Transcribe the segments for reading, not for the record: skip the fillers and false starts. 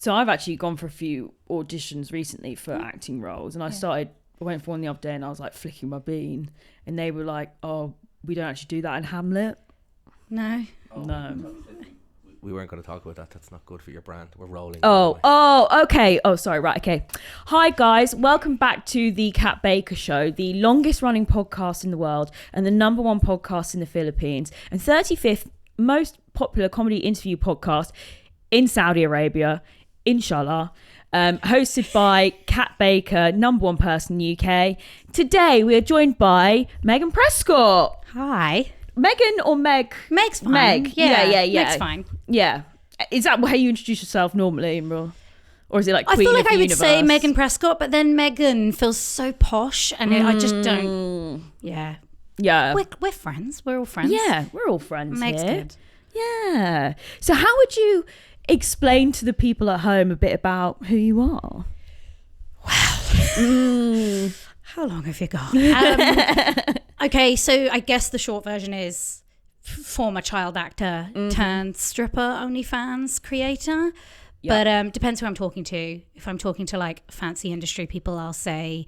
So I've actually gone for a few auditions recently for acting roles, and I went for one the other day, and I was like flicking my bean, and they were like, "Oh, we don't actually do that in Hamlet." No. No. We weren't going to talk about that. That's not good for your brand. We're rolling. Okay. Oh, sorry. Right. Okay. Hi, guys. Welcome back to the Kat Baker Show, the longest running podcast in the world and the #1 podcast in the Philippines and 35th most popular comedy interview podcast in Saudi Arabia, inshallah. Hosted by Kat Baker, #1 person in the UK. Today, we are joined by Megan Prescott. Hi. Megan or Meg? Meg's fine. Meg. Yeah. Meg's fine. Yeah. Is that how you introduce yourself normally, or is it like Queen I feel like of the I would universe? say Megan Prescott, but then Megan feels so posh, and I just don't. Yeah. Yeah. We're friends. We're all friends. Yeah, we're all friends Meg's here. good. Yeah. So how would you explain to the people at home a bit about who you are? Well, how long have you got? Okay, so I guess the short version is former child actor turned stripper OnlyFans creator. Yep. But depends who I'm talking to. If I'm talking to like fancy industry people, I'll say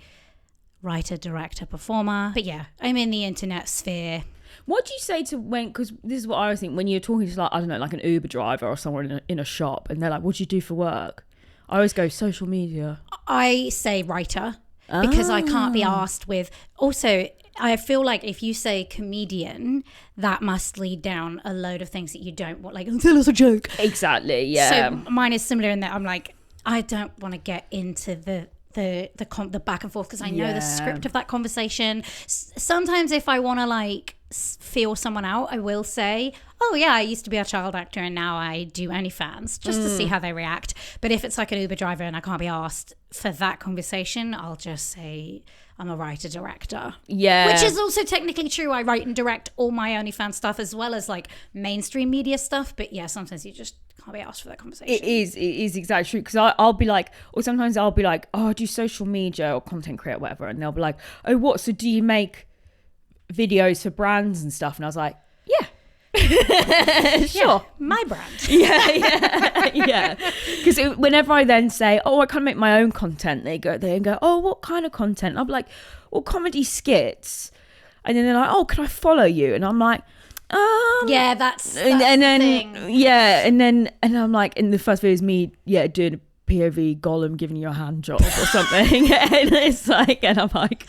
writer, director, performer. But yeah, I'm in the internet sphere. What do you say to because this is what I always think when you're talking to like, I don't know, like an Uber driver or someone in a shop and they're like, what do you do for work? I always go social media. I say writer because I can't be asked with. Also, I feel like if you say comedian, that must lead down a load of things that you don't want, like tell us a joke. Exactly. Yeah. So mine is similar in that I'm like, I don't want to get into the back and forth because I know the script of that conversation. Sometimes if I want to like feel someone out, I will say, oh yeah, I used to be a child actor and now I do OnlyFans, just to see how they react. But if it's like an Uber driver and I can't be asked for that conversation, I'll just say I'm a writer director. Yeah. Which is also technically true. I write and direct all my OnlyFans stuff as well as like mainstream media stuff. But yeah, sometimes you just can't be asked for that conversation. It is exactly true. Because I'll be like, or sometimes I'll be like, oh, I do social media or content create, whatever. And they'll be like, oh, what? So do you make videos for brands and stuff? And I was like, yeah. Sure. Yeah, my brand. Yeah. Because whenever I then say, oh, I can't make my own content, they go, oh, what kind of content? I'm like, well, comedy skits. And then they're like, oh, can I follow you? And I'm like, yeah, that's and then the thing. Yeah, and I'm like, in the first video is me, doing a POV Gollum giving you a hand job or something, and it's like, and I'm like,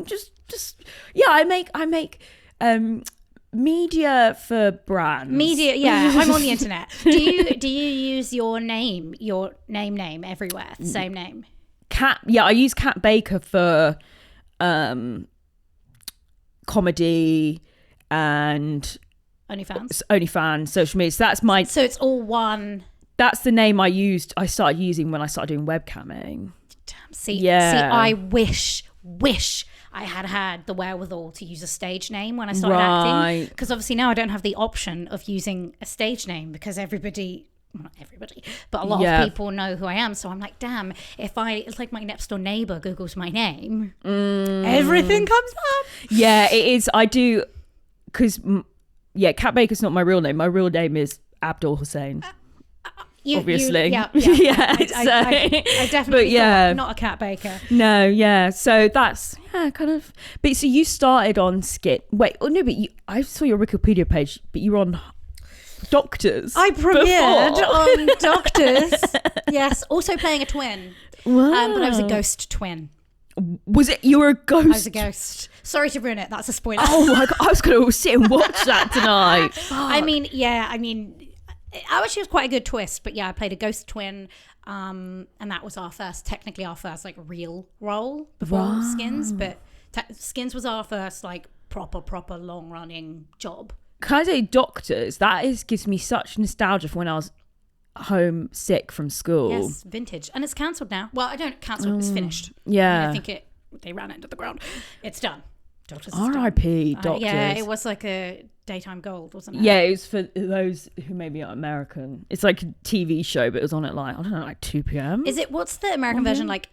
just I make media for brands. Media, yeah. I'm on the internet. Do you use your name everywhere? The same name. Kat. Yeah, I use Kat Baker for comedy and OnlyFans, social media. So that's my. So it's all one. That's the name I started using when I started doing webcamming. See, I wish I had the wherewithal to use a stage name when I started acting. Because obviously now I don't have the option of using a stage name because not everybody, but a lot of people know who I am. So I'm like, damn, it's like my next door neighbor Googles my name, everything comes up. Yeah, it is. I do, because, Kat Baker's not my real name. My real name is Abdul Hussein. Obviously. Yeah. I definitely thought not a Kat Baker. No, yeah. So that's kind of. But so you started on skit. Wait, no, but I saw your Wikipedia page, but you were on Doctors. I premiered on Doctors. Yes, also playing a twin. Wow. But I was a ghost twin. Was it? You were a ghost? I was a ghost. Sorry to ruin it. That's a spoiler. Oh my God. I was going to sit and watch that tonight. I mean, actually was quite a good twist, but yeah, I played a ghost twin, and that was technically our first like real role before Skins, but Skins was our first like proper long running job. Can I say Doctors? Gives me such nostalgia for when I was home sick from school. Yes, vintage, and it's cancelled now. Well, I don't cancel; it's finished. Yeah, I think they ran it into the ground. It's done. Doctors. R.I.P. Doctors. Yeah, it was like a daytime gold, wasn't it? Yeah, it was for those who maybe aren't American. It's like a TV show, but it was on at like, I don't know, like 2 p.m. Is it? What's the American version like?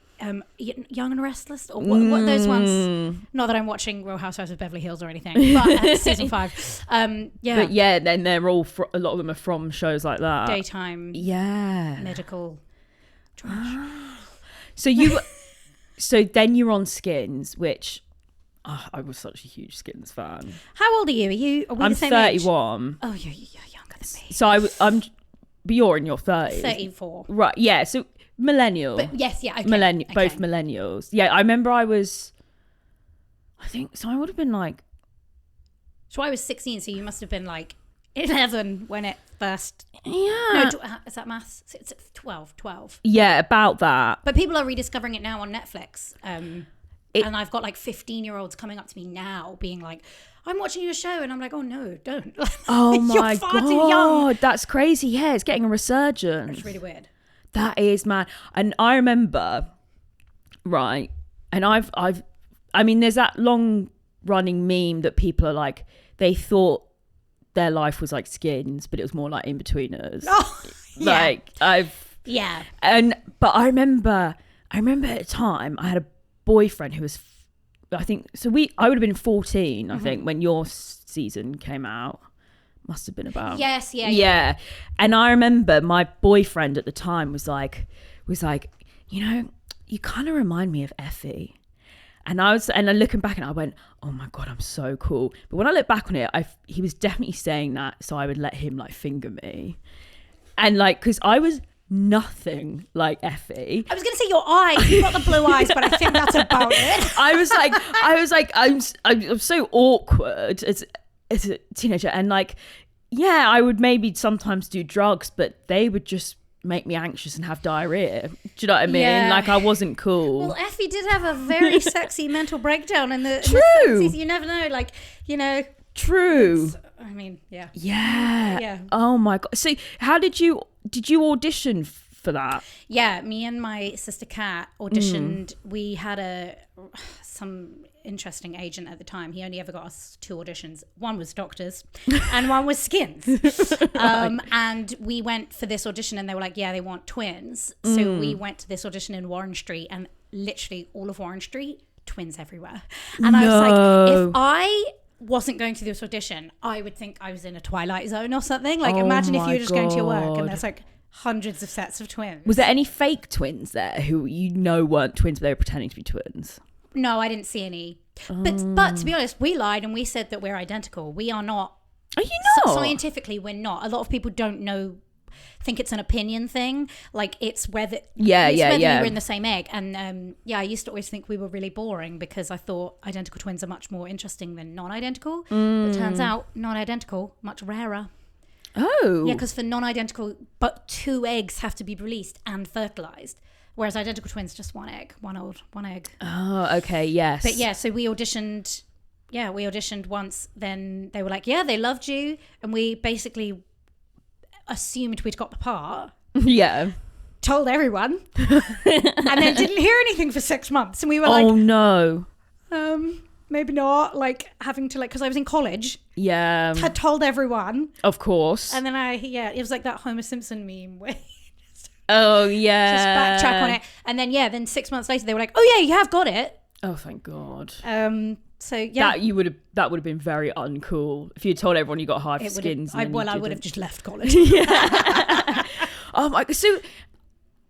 Young and Restless, or what those ones. Not that I'm watching Real Housewives of Beverly Hills or anything, but season 5. But yeah, then they're all a lot of them are from shows like that. Daytime. Yeah. Medical. So then you're on Skins, which I was such a huge Skins fan. How old are you? Are we I'm the same 31. age? Oh, you're younger than me. So but you're in your 30s. 34. Right, yeah. So millennial. But yes, yeah, okay. Both millennials. Yeah, I remember I was, I think, so I would have been like. So I was 16, so you must have been like 11 when it first. Yeah. No, is that maths? It's 12. Yeah, about that. But people are rediscovering it now on Netflix. And I've got like 15-year-olds coming up to me now being like, I'm watching your show. And I'm like, oh no, don't. Oh my You're far too young. That's crazy. Yeah, it's getting a resurgence. It's really weird. That is mad. And I remember, right, and I mean, there's that long running meme that people are like, they thought their life was like Skins, but it was more like In-Betweeners. Oh, yeah. Yeah. But I remember at the time I had a boyfriend who was, I think, I would have been 14, I think, when your season came out. Must have been about. Yes, yeah. And I remember my boyfriend at the time was like, you know, you kind of remind me of Effie. And looking back and I went, oh my God, I'm so cool. But when I look back on it, he was definitely saying that so I would let him like finger me. And like, because I was nothing like Effie. I was going to say your eyes. You've got the blue eyes, but I think that's about it. I was like, I'm so awkward as a teenager. And like, yeah, I would maybe sometimes do drugs, but they would just make me anxious and have diarrhea. Do you know what I mean? Yeah. Like, I wasn't cool. Well, Effie did have a very sexy mental breakdown in the True. 60s. You never know, like, you know. True. I mean, yeah. Yeah. Oh my God. So how did you audition for that? Yeah, me and my sister Kat auditioned. We had some interesting agent at the time. He only ever got us 2 auditions. One was Doctors and one was Skins. And we went for this audition and they were like, yeah, they want twins. So we went to this audition in Warren Street, and literally all of Warren Street, twins everywhere. And I was like, if I wasn't going to this audition, I would think I was in a Twilight Zone or something. Like, imagine if you were just going to your work and there's like hundreds of sets of twins. Was there any fake twins there who weren't twins but they were pretending to be twins? No, I didn't see any. But to be honest, we lied and we said that we're identical. We are not. Are you not? Scientifically, we're not. A lot of people don't know, think it's an opinion thing. Like, it's whether we were in the same egg. And I used to always think we were really boring because I thought identical twins are much more interesting than non-identical. But it turns out non-identical, much rarer. Oh. Yeah, because for non-identical, but 2 eggs have to be released and fertilized. Whereas identical twins, just one egg. Oh, okay, yes. But yeah, so we auditioned. Yeah, we auditioned once. Then they were like, yeah, they loved you. And we basically assumed we'd got the part. Yeah. Told everyone. And then didn't hear anything for 6 months. And we were like, oh no. Maybe not. Like, having to, like, because I was in college. Yeah. Had told everyone. Of course. And then it was like that Homer Simpson meme where oh yeah, just backtrack on it. And then then 6 months later they were like, oh yeah, you have got it. Oh thank God. So yeah, that would have been very uncool if you told everyone you got hired for Skins. I would have just left college. Yeah. Oh my. So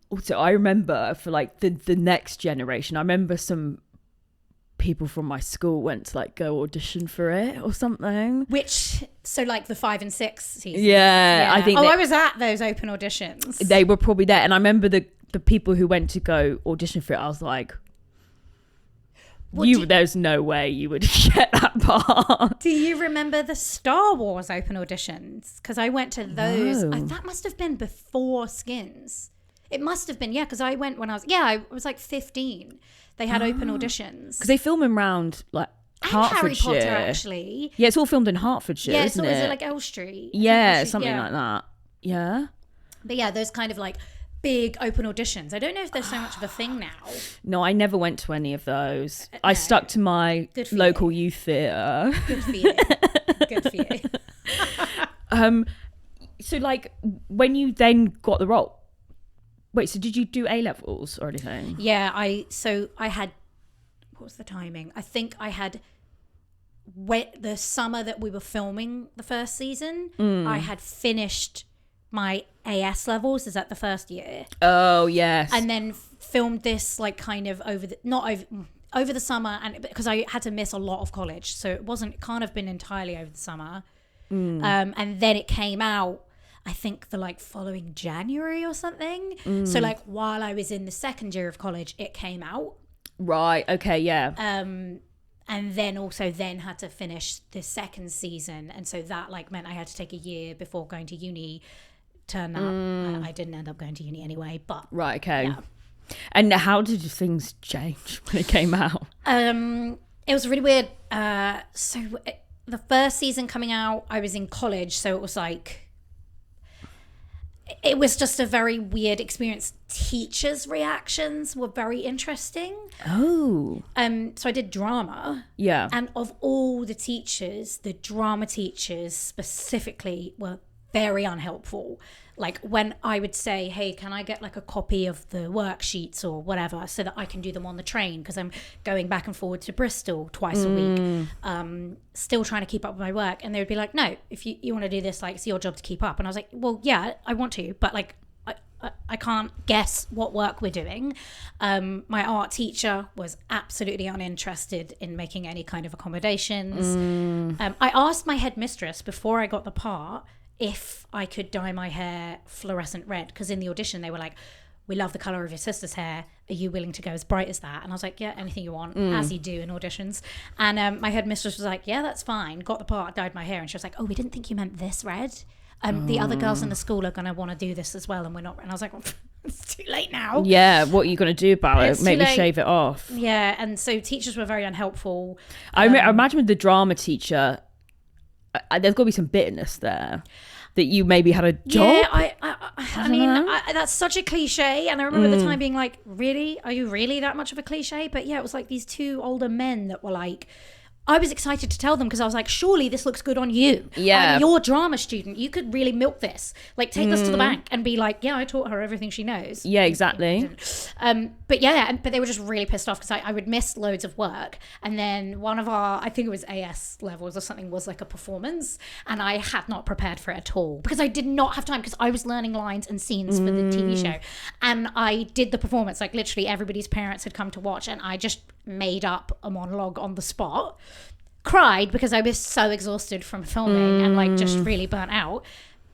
also I remember for like the next generation, I remember some people from my school went to like go audition for it or something. So like the 5 and 6 seasons. Yeah. I think. I was at those open auditions. They were probably there, and I remember the people who went to go audition for it. I was like, there's no way you would get that part. Do you remember the Star Wars open auditions? Because I went to those. No. That must have been before Skins. It must have been, because I went when I was like 15. They had open auditions. Because they film them around like Hertfordshire. Harry Potter, actually. Yeah, it's all filmed in Hertfordshire, isn't it? Is it like L Street? Yeah, something like that. Yeah. But yeah, those kind of like big open auditions. I don't know if there's so much of a thing now. No, I never went to any of those. I stuck to my local youth theatre. Good for you. Good for you. So like when you then got the role, Wait, so did you do A levels or anything? Yeah, I had, what was the timing? I think I had, the summer that we were filming the first season, I had finished my AS levels. Is that the first year? Oh, yes. And then filmed this like kind of over the summer, and because I had to miss a lot of college, so it can't have been entirely over the summer. And then it came out, I think the like following January or something. So like while I was in the second year of college, it came out. Right. Okay. Yeah. And then also had to finish the second season, and so that like meant I had to take a year before going to uni. Turned out I didn't end up going to uni anyway, but right. Okay. Yeah. And how did things change when it came out? It was really weird. So the first season coming out, I was in college, so it was like, it was just a very weird experience. Teachers' reactions were very interesting. Oh. So I did drama. Yeah. And of all the teachers, the drama teachers specifically were very unhelpful. Like when I would say, hey, can I get like a copy of the worksheets or whatever so that I can do them on the train, because I'm going back and forward to Bristol twice a week, still trying to keep up with my work. And they would be like, no, if you want to do this, like it's your job to keep up. And I was like, well, yeah, I want to, but like I can't guess what work we're doing. My art teacher was absolutely uninterested in making any kind of accommodations. I asked my headmistress before I got the part if I could dye my hair fluorescent red, because in the audition they were like, we love the colour of your sister's hair, are you willing to go as bright as that? And I was like, yeah, anything you want, as you do in auditions. And my headmistress was like, yeah, that's fine. Got the part, dyed my hair, and she was like, oh, we didn't think you meant this red. The other girls in the school are going to want to do this as well, and we're not. And I was like, well, it's too late now. Yeah, what are you going to do about It's it? Make too me late. shave it off? Yeah, and so teachers were very unhelpful. I imagine with the drama teacher, there's got to be some bitterness there. That you maybe had a job? Yeah, I mean, that's such a cliche. And I remember at the time being like, really? Are you really that much of a cliche? But yeah, it was like these two older men that were like, I was excited to tell them because I was like, surely this looks good on you. Yeah. You're a drama student. You could really milk this. Like, take this to the bank and be like, yeah, I taught her everything she knows. Yeah, exactly. But they were just really pissed off because I would miss loads of work. And then one of our, I think it was AS levels or something, was like a performance. And I had not prepared for it at all because I did not have time, because I was learning lines and scenes for the TV show. And I did the performance, like literally everybody's parents had come to watch, and I just made up a monologue on the spot. Cried because I was so exhausted from filming and like just really burnt out.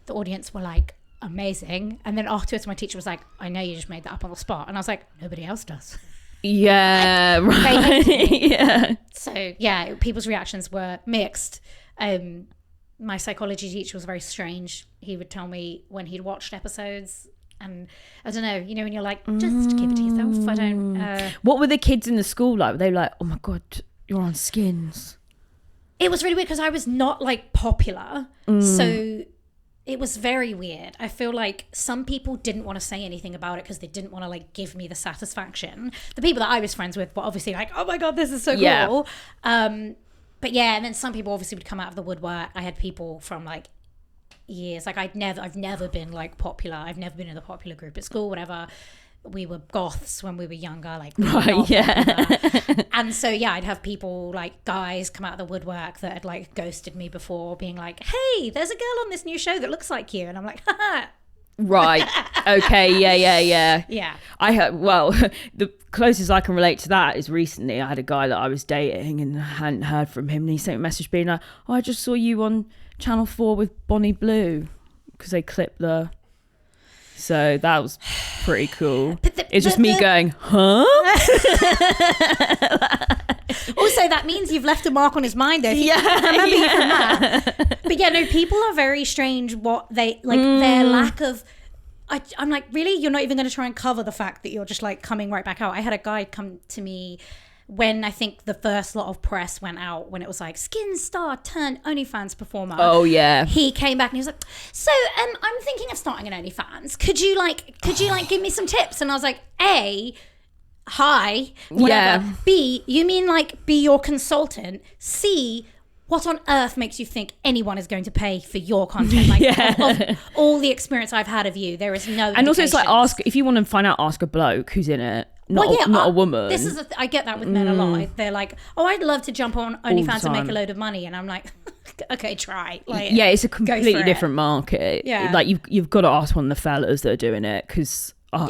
The audience were like, amazing. And then afterwards my teacher was like, I know you just made that up on the spot. And I was like, nobody else does. Yeah, right. Yeah. So yeah, people's reactions were mixed. My psychology teacher was very strange. He would tell me when he'd watched episodes, and I don't know, you know, when you're like, just keep it to yourself. I don't. What were the kids in the school like? Were they like, oh my God, you're on Skins? It was really weird because I was not like popular. So it was very weird. I feel like some people didn't want to say anything about it because they didn't want to like give me the satisfaction. The people that I was friends with were obviously like, oh my God, this is so cool. But yeah, and then some people obviously would come out of the woodwork. I had people from like years, like I've never been like popular. I've never been in the popular group at school, whatever. We were goths when we were younger, like right, yeah. And so yeah, I'd have people like guys come out of the woodwork that had like ghosted me before, being like, hey, there's a girl on this new show that looks like you, and I'm like, haha. Right. Okay. Yeah. Yeah. I had, well, the closest I can relate to that is recently I had a guy that I was dating and I hadn't heard from him, and he sent me a message being like, oh, I just saw you on Channel 4 with Bonnie Blue, because they clipped the. So that was pretty cool. It's just me going, huh? Also, that means you've left a mark on his mind, though. Yeah, I remember you from that. But yeah, no, people are very strange. What they like, their lack of. I'm like, really? You're not even going to try and cover the fact that you're just like coming right back out. I had a guy come to me when I think the first lot of press went out, when it was like skin star turned OnlyFans performer. Oh yeah. He came back and he was like, so I'm thinking of starting an OnlyFans. Could you give me some tips? And I was like, A, hi, whatever. Yeah. B, you mean like be your consultant? C, what on earth makes you think anyone is going to pay for your content? Like, of all the experience I've had of you, there is no. And also, it's like, if you want to find out, ask a bloke who's in it, not a woman. This is I get that with men a lot. They're like, oh, I'd love to jump on OnlyFans and make a load of money, and I'm like, okay, try. Like, yeah, it's a completely different market. Yeah, like you've got to ask one of the fellas that are doing it, because I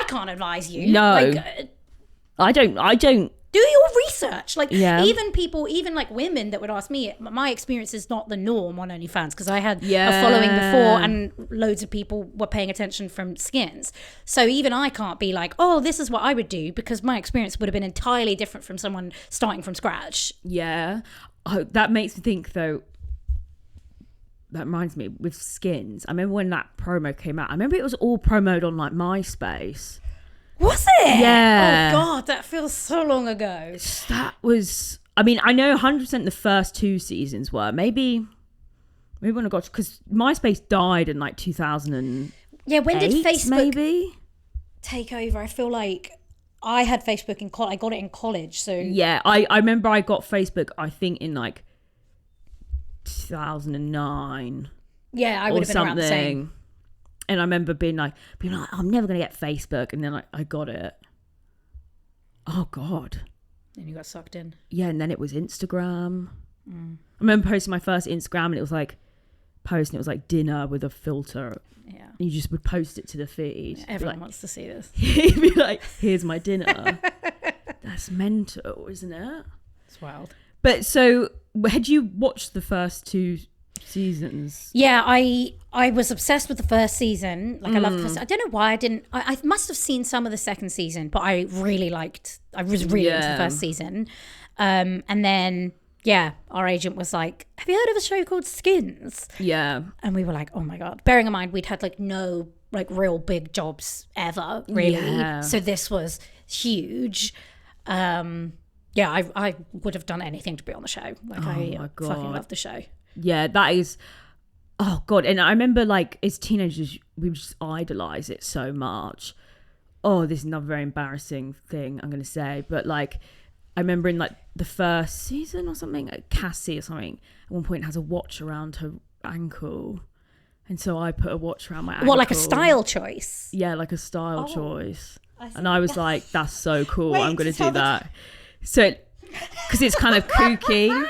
can't advise you. No, like, I don't. Do your research. Like, yeah. even like women that would ask me, my experience is not the norm on OnlyFans, because I had a following before and loads of people were paying attention from Skins. So even I can't be like, oh, this is what I would do, because my experience would have been entirely different from someone starting from scratch. Yeah. Oh, that makes me think, though, that reminds me, with Skins, I remember when that promo came out, I remember it was all promoted on like MySpace. Was it? Yeah. Oh God, that feels so long ago. That was, I mean, I know 100% the first 2 seasons were. Maybe when I got, because MySpace died in like 2000. Yeah, when did Facebook maybe take over? I feel like I had Facebook in college. I got it in college, so yeah. I remember I got Facebook, I think, in like 2009. Yeah, I would have been around the same. And I remember being like, I'm never going to get Facebook. And then I got it. Oh, God. And you got sucked in. Yeah, and then it was Instagram. I remember posting my first Instagram, and it was like, dinner with a filter. Yeah. And you just would post it to the feed. Yeah, everyone wants to see this. You'd be like, here's my dinner. That's mental, isn't it? It's wild. But so, had you watched the first 2 seasons? Yeah, I was obsessed with the first season. Like, I loved the first. I don't know why I didn't. I must have seen some of the second season, but I was really into the first season. And then, yeah, our agent was like, have you heard of a show called Skins? Yeah. And we were like, oh my God. Bearing in mind, we'd had like no like real big jobs ever, really. Yeah. So this was huge. Yeah, I would have done anything to be on the show. Like, I fucking love the show. Yeah, that is, oh God. And I remember, like, as teenagers, we would just idolize it so much. Oh, this is another very embarrassing thing I'm going to say. But, like, I remember in, like, the first season or something, like Cassie or something, at one point has a watch around her ankle. And so I put a watch around my ankle. What, like a style choice? Yeah, like a style choice. And I was like, that's so cool. I'm going to do that. So, because it's kind of kooky.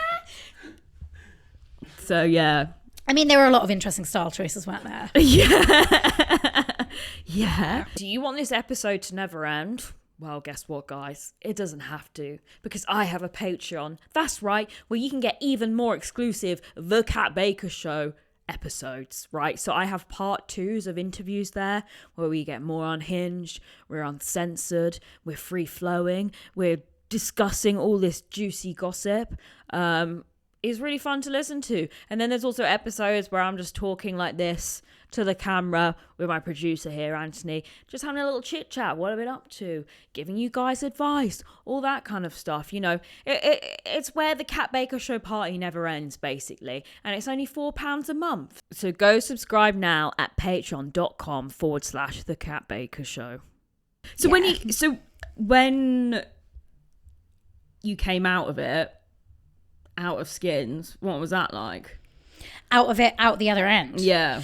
So, yeah. I mean, there were a lot of interesting style choices, weren't there? Yeah. Yeah. Do you want this episode to never end? Well, guess what, guys? It doesn't have to, because I have a Patreon. That's right, where you can get even more exclusive The Kat Baker Show episodes, right? So I have part 2s of interviews there where we get more unhinged, we're uncensored, we're free-flowing, we're discussing all this juicy gossip. Is really fun to listen to. And then there's also episodes where I'm just talking like this to the camera with my producer here, Anthony, just having a little chit chat. What have I been up to? Giving you guys advice, all that kind of stuff. You know, it's where the Kat Baker Show party never ends, basically. And it's only £4 a month. So go subscribe now at patreon.com/the Kat Baker Show. So when you came out of it, out of Skins, what was that like? Out the other end. Yeah.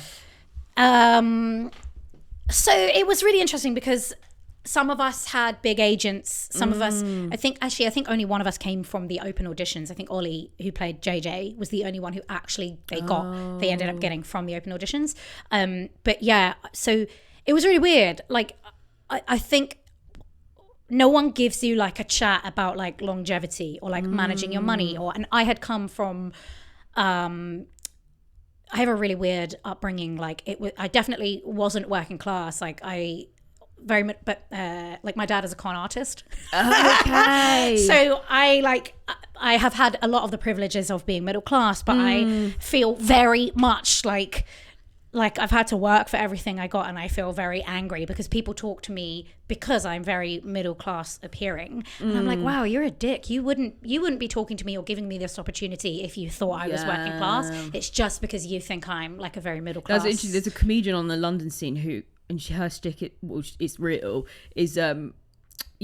So it was really interesting because some of us had big agents. Some of us, I think only one of us came from the open auditions. I think Ollie, who played JJ, was the only one who actually they ended up getting from the open auditions. But yeah, so it was really weird. Like, I think no one gives you like a chat about like longevity or like managing your money, and I had come from I have a really weird upbringing. Like I definitely wasn't working class. Like like my dad is a con artist. Okay. So I have had a lot of the privileges of being middle class, but I feel very much like I've had to work for everything I got, and I feel very angry because people talk to me because I'm very middle class appearing, and I'm like, wow, you're a dick. You wouldn't be talking to me or giving me this opportunity if you thought I was working class. It's just because you think I'm like a very middle class. That's interesting. There's a comedian on the London scene who, and her stick, it's real, is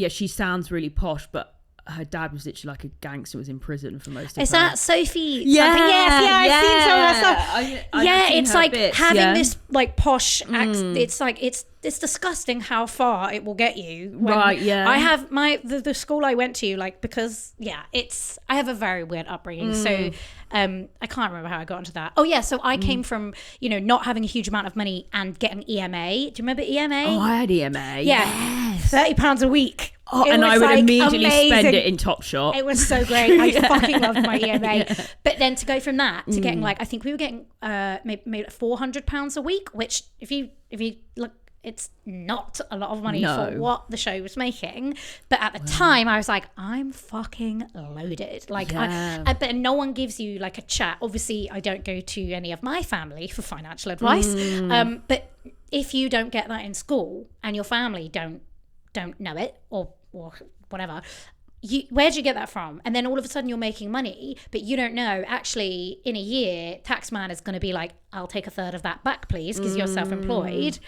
she sounds really posh, but her dad was literally like a gangster, was in prison for most of Is her. that Sophie? Yeah, something? Yes, I've seen some of her stuff. I've seen it's her like bits, having this like posh accent. It's like it's disgusting how far it will get you. Right, yeah. I have the school I went to, like, because I have a very weird upbringing. So I can't remember how I got into that. Oh yeah, so I came from, not having a huge amount of money and getting EMA. Do you remember EMA? Oh, I had EMA. Yeah. £30 a week. Oh, and I would immediately spend it in Topshop. It was so great. I fucking loved my EMA. But then to go from that to getting I think we were getting maybe £400 a week, which if you look, it's not a lot of money for what the show was making. But at the time, I was like, I'm fucking loaded. But no one gives you like a chat. Obviously, I don't go to any of my family for financial advice. But if you don't get that in school and your family don't know it or whatever, where'd you get that from? And then all of a sudden you're making money, but you don't know, actually in a year, taxman is going to be like, I'll take a third of that back, please, because you're self-employed.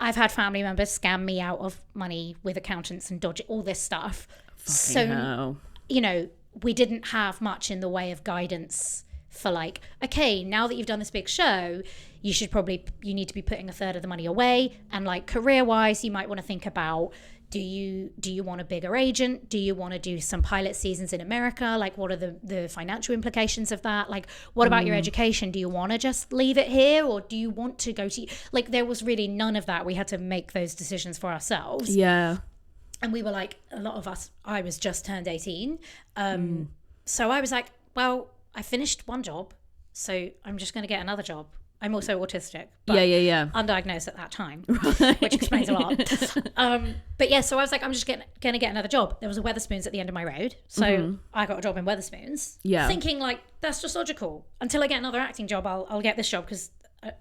I've had family members scam me out of money with accountants and dodge all this stuff. Hell. We didn't have much in the way of guidance for like, okay, now that you've done this big show, you need to be putting a third of the money away. And like career wise, you might want to think about, do you want a bigger agent? Do you want to do some pilot seasons in America? Like, what are the financial implications of that? Like, what about your education? Do you want to just leave it here, or do you want to go to, like, there was really none of that. We had to make those decisions for ourselves. Yeah. And we were like, a lot of us, I was just turned 18. So I was like, well, I finished one job, so I'm just going to get another job. I'm also autistic, but undiagnosed at that time, which explains a lot. But yeah, so I was like, I'm just going to get another job. There was a Wetherspoons at the end of my road, so I got a job in Wetherspoons, thinking like, that's just logical. Until I get another acting job, I'll get this job, because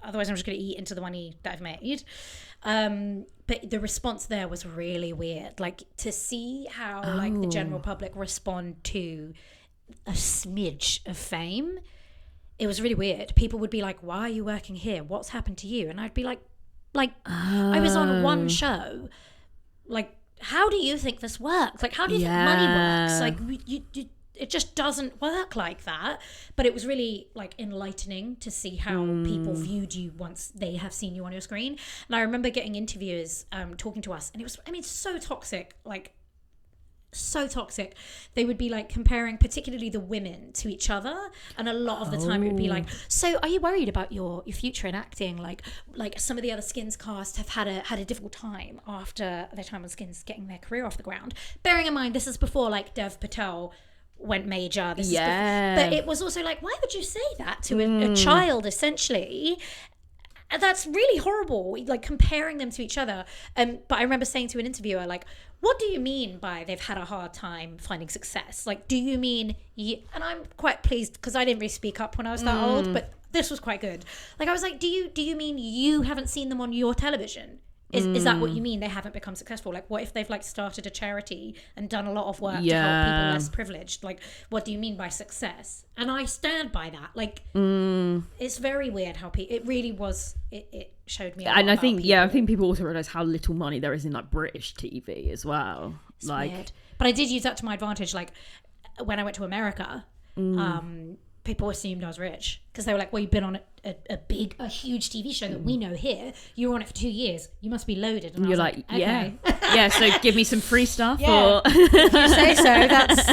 otherwise I'm just going to eat into the money that I've made. But the response there was really weird, like to see how like the general public respond to a smidge of fame. It was really weird. People would be like, why are you working here? What's happened to you? And I'd be like, I was on one show. Like, how do you think this works? Like, how do you think money works? Like, it just doesn't work like that. But it was really like enlightening to see how people viewed you once they have seen you on your screen. And I remember getting interviewers talking to us, and it was, so toxic, like, so toxic. They would be like comparing particularly the women to each other, and a lot of the time it would be like, so are you worried about your future in acting? Like some of the other Skins cast have had a difficult time after their time on Skins getting their career off the ground, bearing in mind this is before like Dev Patel went major. But it was also like, why would you say that to a child, essentially? That's really horrible, like comparing them to each other. But I remember saying to an interviewer, like, what do you mean by they've had a hard time finding success? Like, do you mean and I'm quite pleased, because I didn't really speak up when I was that old, but this was quite good. Like, I was like, do you mean you haven't seen them on your television? Is that what you mean? They haven't become successful? Like, what if they've like started a charity and done a lot of work to help people less privileged? Like, what do you mean by success? And I stand by that. Like, it's very weird how it really was. It showed me. And I think people also realize how little money there is in like British TV as well. It's weird. But I did use that to my advantage. Like, when I went to America, people assumed I was rich, because they were like, well, you've been on a huge TV show that we know here. You were on it for 2 years. You must be loaded. And you're like, okay. Yeah. So give me some free stuff. Or if you say so, that's,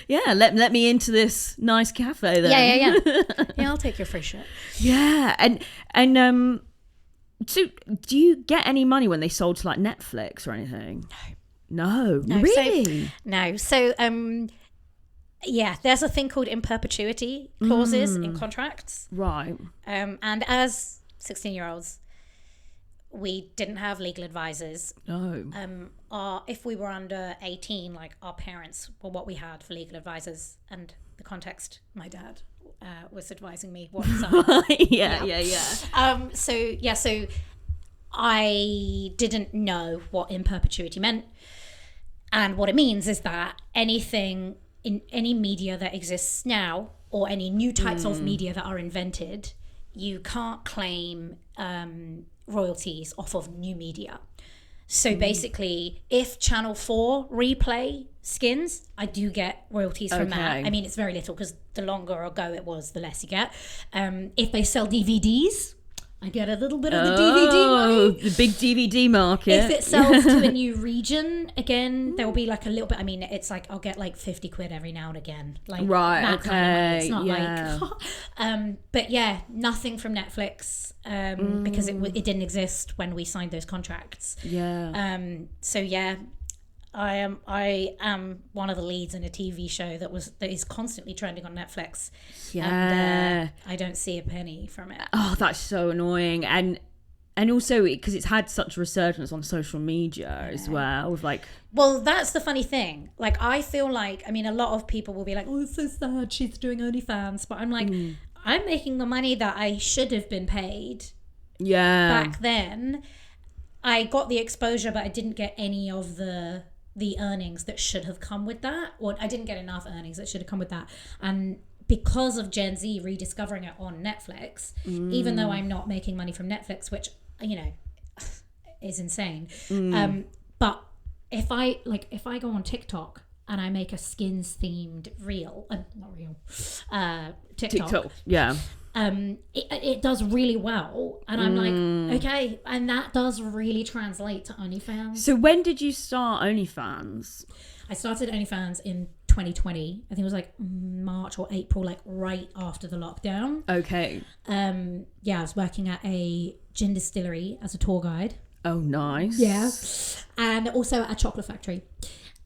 yeah. Let me into this nice cafe then. Yeah, I'll take your free shit. Yeah. And so do you get any money when they sold to like Netflix or anything? No. Really? So yeah, there's a thing called in perpetuity clauses in contracts. Right. And as 16-year-olds, we didn't have legal advisors. No. If we were under 18, like, our parents were what we had for legal advisors. And the context, my dad was advising me what Yeah. So I didn't know what in perpetuity meant. And what it means is that anything in any media that exists now, or any new types of media that are invented, you can't claim royalties off of new media. So basically, if Channel 4 replay Skins, I do get royalties from that. I mean, it's very little because the longer ago it was, the less you get. If they sell DVDs, I get a little bit of the DVD money. The big DVD market. If it sells to a new region, again, there will be like a little bit. I mean, it's like I'll get like 50 quid every now and again. Like right, that okay. kind of money. It's not like... but yeah, nothing from Netflix because it didn't exist when we signed those contracts. Yeah. So yeah, I am one of the leads in a TV show that is constantly trending on Netflix. Yeah. And I don't see a penny from it. Oh, that's so annoying. And also because it's had such a resurgence on social media as well, with like... Well, that's the funny thing. Like, I feel like, I mean, a lot of people will be like, oh, it's so sad she's doing OnlyFans. But I'm like, I'm making the money that I should have been paid back then. I got the exposure, but I didn't get any of the earnings that should have come with that. Or I didn't get enough earnings that should have come with that. And because of Gen Z rediscovering it on Netflix, even though I'm not making money from Netflix, which, you know, is insane. But if I go on TikTok and I make a Skins themed reel, TikTok, yeah. It does really well, and I'm like, okay, and that does really translate to OnlyFans. So when did you start OnlyFans? I started OnlyFans in 2020. I think it was like March or April, like right after the lockdown. Okay. Yeah, I was working at a gin distillery as a tour guide. Oh, nice. Yeah. And also at a chocolate factory.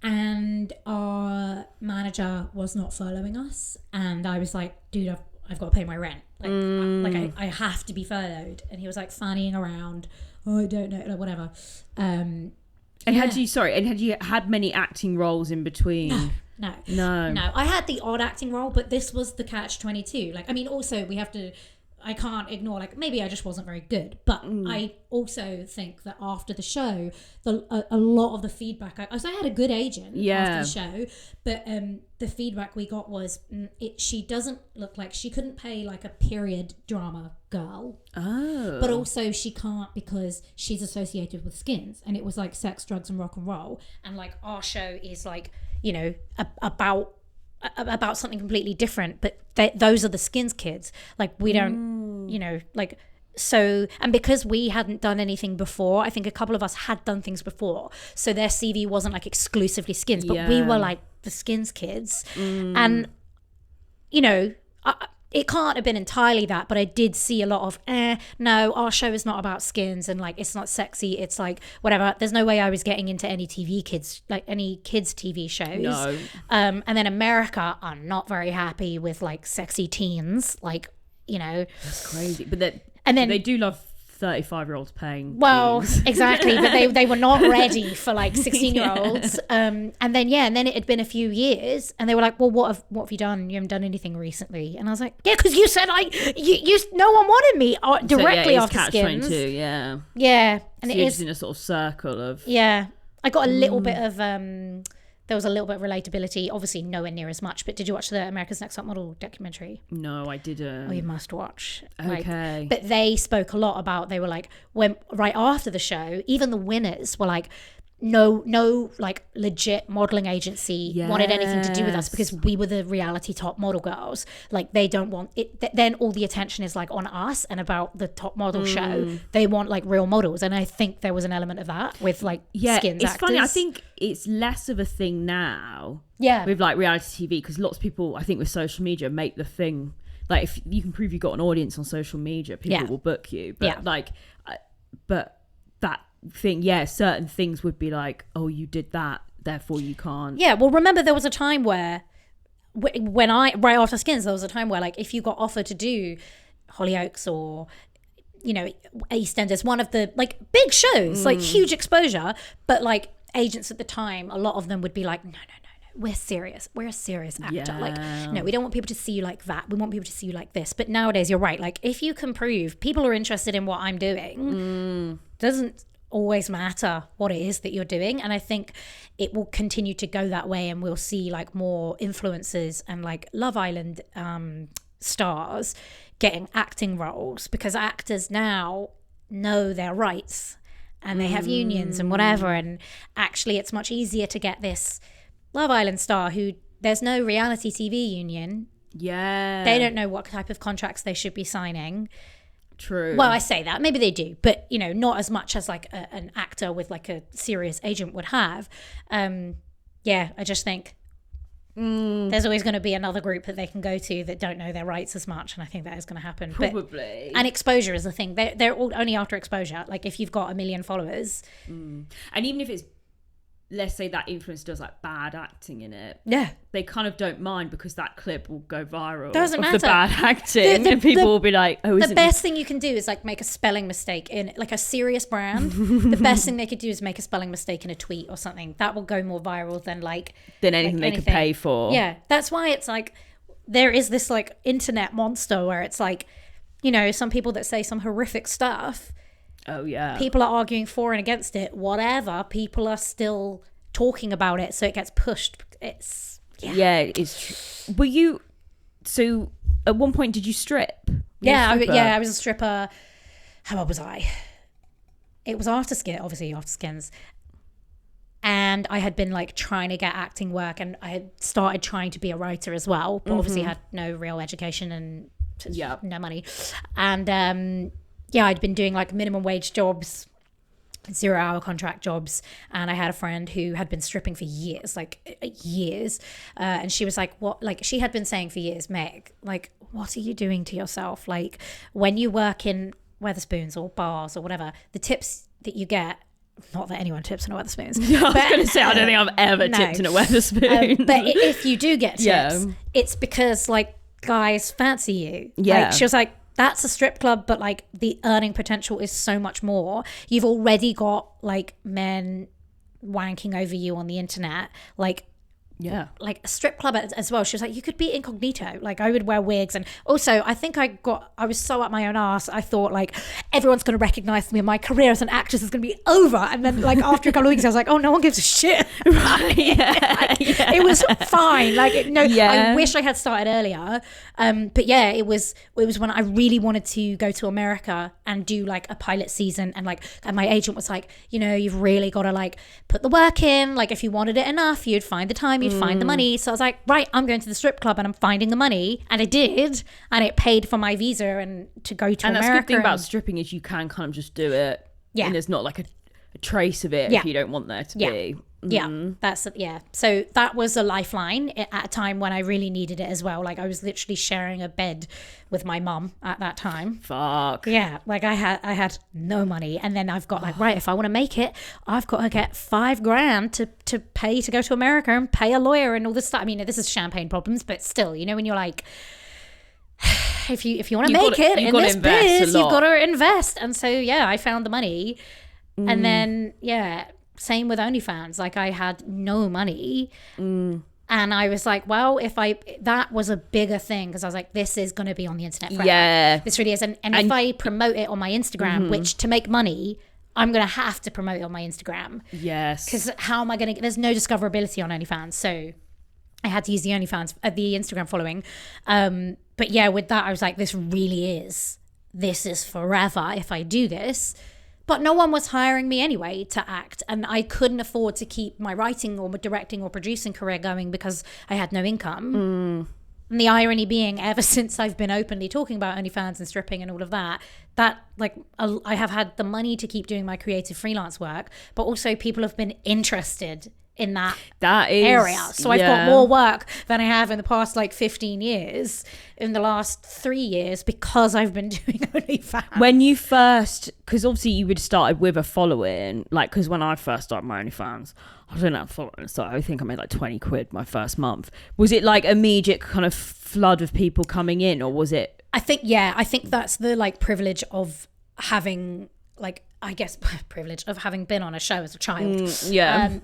And our manager was not following us, and I was like, dude, I've got to pay my rent. Like I have to be furloughed. And he was like fannying around. Oh, I don't know, like, whatever. And had you had many acting roles in between? No. I had the odd acting role, but this was the catch-22. Like, I mean, also I can't ignore, like, maybe I just wasn't very good, but I also think that after the show, a lot of the feedback, I had a good agent after the show, but the feedback we got was she doesn't look like, she couldn't play like a period drama girl, but also she can't because she's associated with Skins, and it was like sex, drugs and rock and roll, and like our show is like, you know, about something completely different, but those are the Skins kids. Like, we don't, you know, like, so, and because we hadn't done anything before, I think a couple of us had done things before, so their CV wasn't like exclusively Skins, but we were like the Skins kids. And, you know, it can't have been entirely that, but I did see a lot of, no, our show is not about Skins, and like, it's not sexy, it's like, whatever. There's no way I was getting into any kids TV shows. No. And then America are not very happy with like sexy teens, like, you know. That's crazy. But they do love 35-year-olds paying. Well, teens. exactly, but they were not ready for like 16-year-olds. And then it had been a few years, and they were like, well, what have you done? You haven't done anything recently. And I was like, yeah, because you said you no one wanted me directly after Skins. Catch-22, yeah. Yeah, and so it is just in a sort of circle of. Yeah, I got a little bit of there was a little bit of relatability, obviously nowhere near as much, but did you watch the America's Next Top Model documentary? No, I didn't. Oh, you must watch. Okay. But they spoke a lot about, they were like, when right after the show, even the winners were like, no like legit modeling agency wanted anything to do with us because we were the reality top model girls. Like, they don't want it. Then all the attention is like on us and about the top model show. They want like real models, and I think there was an element of that with like Skins it's actors. funny. I think it's less of a thing now. Yeah, with like reality TV, because lots of people, I think, with social media make the thing like, if you can prove you've got an audience on social media, people will book you. But but that thing, certain things would be like, oh, you did that, therefore you can't. Yeah, well, remember there was a time where when right after Skins, there was a time where like, if you got offered to do Hollyoaks or, you know, EastEnders, one of the like big shows, like huge exposure, but like agents at the time, a lot of them would be like, no, we're serious, we're a serious actor. Like, no, we don't want people to see you like that, we want people to see you like this. But nowadays, you're right, like, if you can prove people are interested in what I'm doing, doesn't always matter what it is that you're doing. And I think it will continue to go that way, and we'll see like more influencers and like Love Island stars getting acting roles, because actors now know their rights and they have unions and whatever. And actually, it's much easier to get this Love Island star who there's no reality TV union. Yeah. They don't know what type of contracts they should be signing. True. Well, I say that. Maybe they do. But, you know, not as much as like an actor with like a serious agent would have. Yeah, I just think there's always going to be another group that they can go to that don't know their rights as much. And I think that is going to happen. Probably. And exposure is the thing. They're all only after exposure. Like if you've got 1 million followers. And even if it's, let's say that influencer does like bad acting in it. Yeah. They kind of don't mind because that clip will go viral. Doesn't of matter. the bad acting. And people will be like, oh, the best thing you can do is like make a spelling mistake in like a serious brand. The best thing they could do is make a spelling mistake in a tweet or something. That will go more viral than anything they could pay for. Yeah. That's why it's like there is this like internet monster where it's like, you know, some people that say some horrific stuff. Oh, yeah. People are arguing for and against it. Whatever. People are still talking about it. So it gets pushed. It's, yeah, it's true. Were you, so at one point, did you strip? I was a stripper. How old was I? It was after Skins. And I had been like trying to get acting work, and I had started trying to be a writer as well, but obviously had no real education and no money. And I'd been doing like minimum wage jobs, 0-hour contract jobs, and I had a friend who had been stripping for years, and she was like, what, like she had been saying for years, Meg, like, what are you doing to yourself? Like when you work in Wetherspoons or bars or whatever, the tips that you get, not that anyone tips in a Wetherspoons. I was going to say, I don't think I've ever tipped in a Wetherspoons. But if you do get tips, it's because like guys fancy you. Yeah. Like, she was like, that's a strip club, but like the earning potential is so much more. You've already got like men wanking over you on the internet. Like a strip club as well. She was like, you could be incognito. Like I would wear wigs. And also I think I was so up my own ass. I thought like everyone's going to recognize me and my career as an actress is going to be over. And then like after a couple of weeks I was like, oh, no one gives a shit. It was fine. Like I wish I had started earlier. But yeah, it was when I really wanted to go to America and do like a pilot season, and my agent was like, you know, you've really got to like put the work in. Like if you wanted it enough, you'd find the time, you'd find the money. So I was like, right, I'm going to the strip club and I'm finding the money, and I did, and it paid for my visa and to go to America. And that's the good thing about stripping is you can kind of just do it, and there's not like a trace of it if you don't want there to be. So that was a lifeline at a time when I really needed it as well. Like I was literally sharing a bed with my mum at that time. Fuck. Yeah, like I had no money, and then I've got like, right, if I want to make it, I've got to get $5,000 to pay to go to America and pay a lawyer and all this stuff. I mean, this is champagne problems, but still, you know, when you're like, if you want to make it in this biz, you've got to invest. And so I found the money, and then same with OnlyFans. Like I had no money. And I was like, well, that was a bigger thing, because I was like, this is going to be on the internet forever. Yeah. This really is. And if I promote it on my Instagram, which to make money, I'm going to have to promote it on my Instagram. Yes. Because how am I going to, there's no discoverability on OnlyFans. So I had to use the the Instagram following. But yeah, with that, I was like, this is forever if I do this. But no one was hiring me anyway to act, and I couldn't afford to keep my writing or directing or producing career going because I had no income. And the irony being, ever since I've been openly talking about OnlyFans and stripping and all of that like I have had the money to keep doing my creative freelance work, but also people have been interested in that area. So I've got more work than I have in the past like 15 years, in the last 3 years, because I've been doing OnlyFans. When you first, because obviously you would have started with a following, like, because when I first started my OnlyFans, I didn't have following, so I think I made like 20 quid my first month. Was it like immediate kind of flood of people coming in, or was it? I think that's the like privilege of having like, I guess, privilege of having been on a show as a child.